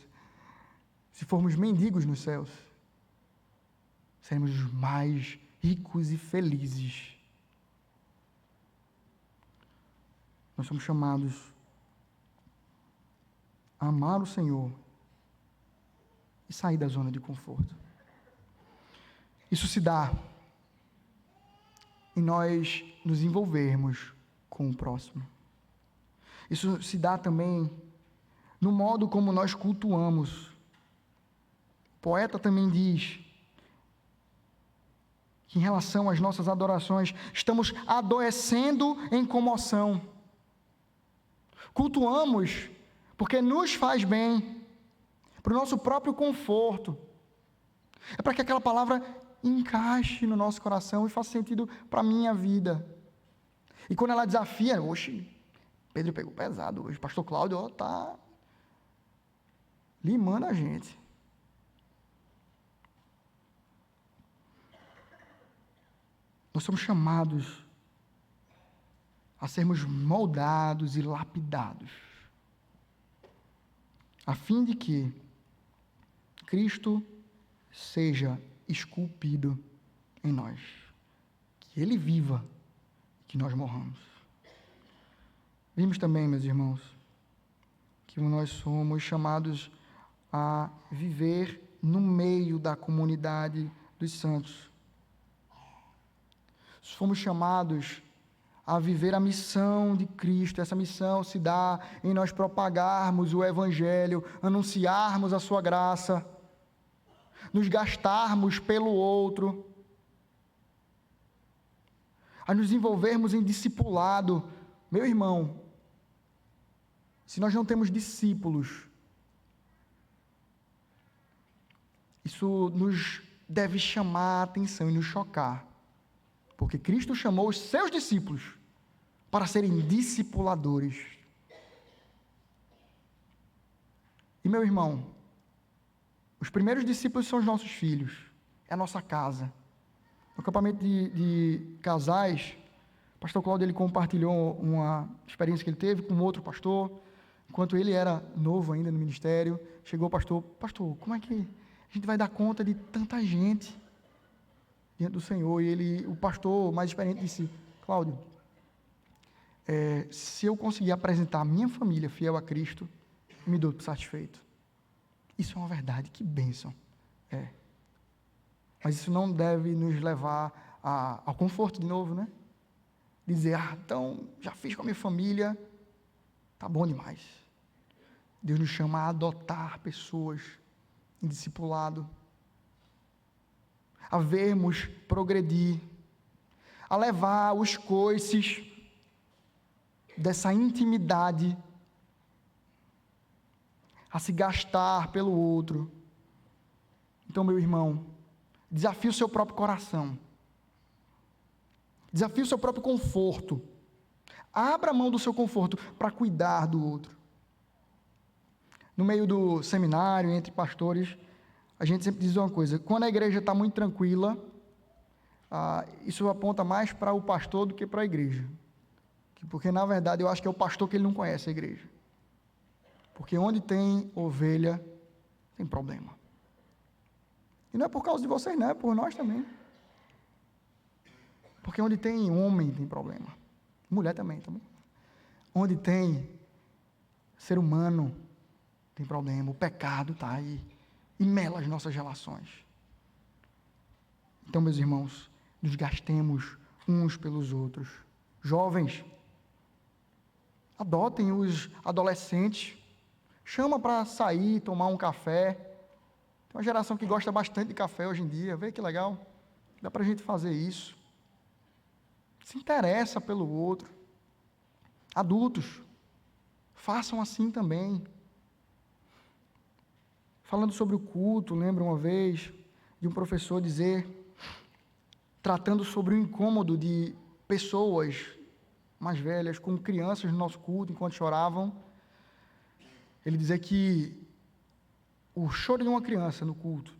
se formos mendigos nos céus, seremos os mais ricos e felizes. Nós somos chamados a amar o Senhor e sair da zona de conforto. Isso se dá em nós nos envolvermos com o próximo. Isso se dá também no modo como nós cultuamos. O poeta também diz que em relação às nossas adorações, estamos adoecendo em comoção. Cultuamos porque nos faz bem, para o nosso próprio conforto. É para que aquela palavra encaixe no nosso coração e faça sentido para a minha vida. E quando ela desafia, oxe, Pedro pegou pesado hoje, pastor Cláudio está limando a gente. Nós somos chamados a sermos moldados e lapidados, a fim de que Cristo seja esculpido em nós, que Ele viva, que nós morramos. Vimos também, meus irmãos, que nós somos chamados a viver no meio da comunidade dos santos. Fomos chamados a viver a missão de Cristo. Essa missão se dá em nós propagarmos o Evangelho, anunciarmos a sua graça, nos gastarmos pelo outro, a nos envolvermos em discipulado. Meu irmão, se nós não temos discípulos, isso nos deve chamar a atenção e nos chocar, porque Cristo chamou os seus discípulos para serem discipuladores. E, meu irmão, os primeiros discípulos são os nossos filhos, é a nossa casa. No acampamento de casais, o pastor Cláudio ele compartilhou uma experiência que ele teve com outro pastor, enquanto ele era novo ainda no ministério. Chegou o pastor, como é que a gente vai dar conta de tanta gente diante do Senhor? E o pastor mais experiente disse, Cláudio, se eu conseguir apresentar a minha família fiel a Cristo, me dou satisfeito. Isso é uma verdade, que bênção. Mas isso não deve nos levar ao conforto de novo, né? Dizer, então, já fiz com a minha família, tá bom demais. Deus nos chama a adotar pessoas em discipulado, a vermos progredir, a levar os coices dessa intimidade, a se gastar pelo outro. Então, meu irmão, desafie o seu próprio coração, desafie o seu próprio conforto, abra a mão do seu conforto para cuidar do outro. No meio do seminário, entre pastores, a gente sempre diz uma coisa, quando a igreja está muito tranquila, isso aponta mais para o pastor do que para a igreja. Porque, na verdade, eu acho que é o pastor que ele não conhece a igreja. Porque onde tem ovelha, tem problema. E não é por causa de vocês, não, é por nós também. Porque onde tem homem, tem problema. Mulher também. Onde tem ser humano, tem problema. O pecado está aí e mela as nossas relações. Então, meus irmãos, nos gastemos uns pelos outros. Jovens, adotem os adolescentes, chama para sair, tomar um café. Tem uma geração que gosta bastante de café hoje em dia, vê que legal, dá para a gente fazer isso. Se interessa pelo outro. Adultos, façam assim também. Falando sobre o culto, lembro uma vez de um professor dizer, tratando sobre o incômodo de pessoas mais velhas com crianças no nosso culto enquanto choravam, ele dizia que o choro de uma criança no culto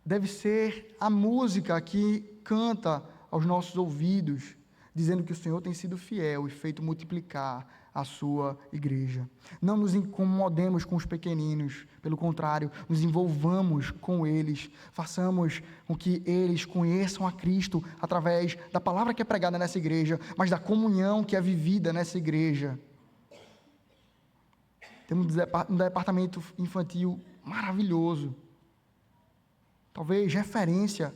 deve ser a música que canta aos nossos ouvidos, dizendo que o Senhor tem sido fiel e feito multiplicar a sua igreja. Não nos incomodemos com os pequeninos, pelo contrário, nos envolvamos com eles, façamos com que eles conheçam a Cristo através da palavra que é pregada nessa igreja, mas da comunhão que é vivida nessa igreja. Temos um departamento infantil maravilhoso, talvez referência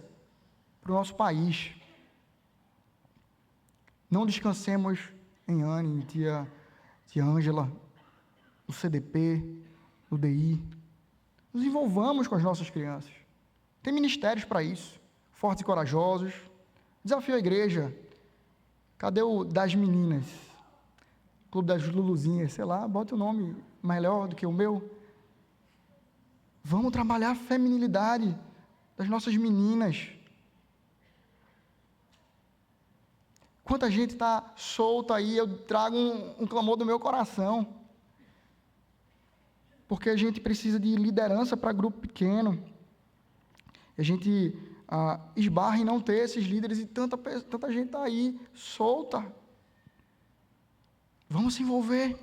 para o nosso país. Não descansemos em Anne, tia Ângela, no CDP, no DI. Nos envolvamos com as nossas crianças. Tem ministérios para isso, fortes e corajosos. Desafio a igreja. Cadê o das meninas? Clube das Luluzinhas, sei lá, bota o nome melhor do que o meu. Vamos trabalhar a feminilidade das nossas meninas. Quanta gente está solta aí, eu trago um clamor do meu coração. Porque a gente precisa de liderança para grupo pequeno. A gente esbarra em não ter esses líderes e tanta gente está aí solta. Vamos se envolver.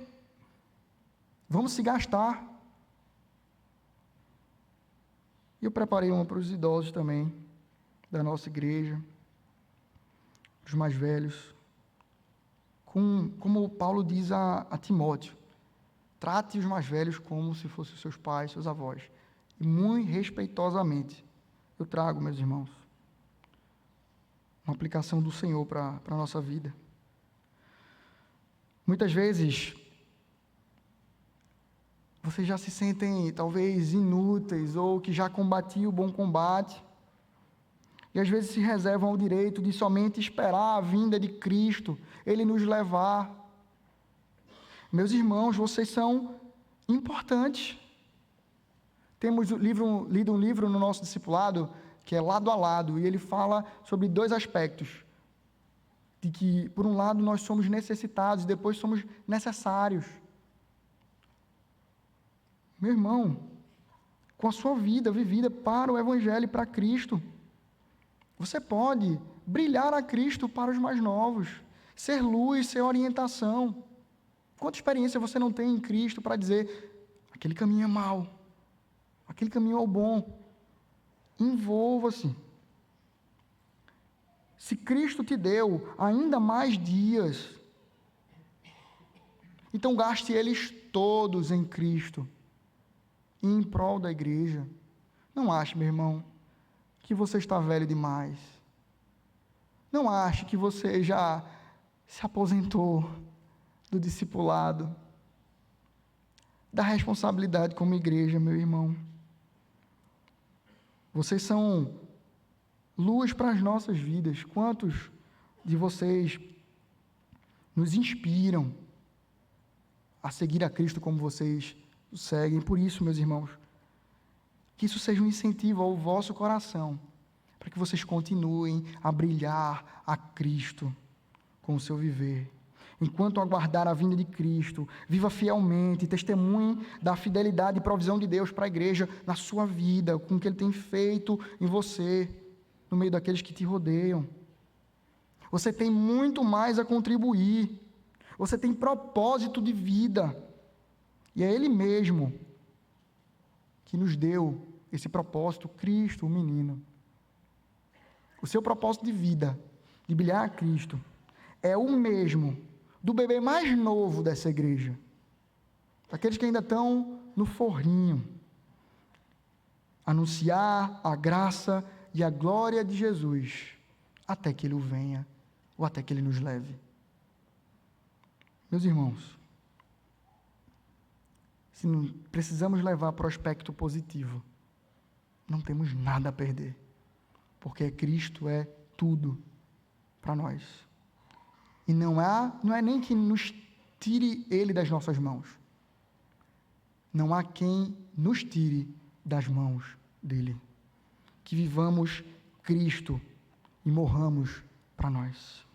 Vamos se gastar. E eu preparei uma para os idosos também, da nossa igreja, os mais velhos. Como Paulo diz a Timóteo, trate os mais velhos como se fossem seus pais, seus avós. E muito respeitosamente, eu trago, meus irmãos, uma aplicação do Senhor para a nossa vida. Muitas vezes, vocês já se sentem, talvez, inúteis, ou que já combatiam o bom combate, e às vezes se reservam o direito de somente esperar a vinda de Cristo, Ele nos levar. Meus irmãos, vocês são importantes. Temos lido um livro no nosso discipulado, que é Lado a Lado, e ele fala sobre dois aspectos. De que, por um lado, nós somos necessitados, e depois somos necessários. Meu irmão, com a sua vida vivida para o Evangelho e para Cristo, você pode brilhar a Cristo para os mais novos, ser luz, ser orientação. Quanta experiência você não tem em Cristo para dizer, aquele caminho é mau, aquele caminho é o bom. Envolva-se. Se Cristo te deu ainda mais dias, então gaste eles todos em Cristo e em prol da igreja. Não ache, meu irmão, que você está velho demais. Não ache que você já se aposentou do discipulado, da responsabilidade como igreja, meu irmão. Vocês são luz para as nossas vidas. Quantos de vocês nos inspiram a seguir a Cristo como vocês o seguem? Por isso, meus irmãos, que isso seja um incentivo ao vosso coração, para que vocês continuem a brilhar a Cristo com o seu viver. Enquanto aguardar a vinda de Cristo, viva fielmente, testemunhe da fidelidade e provisão de Deus para a igreja na sua vida, com o que Ele tem feito em você, no meio daqueles que te rodeiam. Você tem muito mais a contribuir. Você tem propósito de vida. E é Ele mesmo que nos deu esse propósito, Cristo, o menino. O seu propósito de vida, de brilhar a Cristo, é o mesmo do bebê mais novo dessa igreja. Aqueles que ainda estão no forrinho. Anunciar a graça e a glória de Jesus, até que Ele venha, ou até que Ele nos leve. Meus irmãos, se precisamos levar para o aspecto positivo, não temos nada a perder, porque Cristo é tudo para nós. E não é nem que nos tire Ele das nossas mãos. Não há quem nos tire das mãos dele. Que vivamos Cristo e morramos para nós.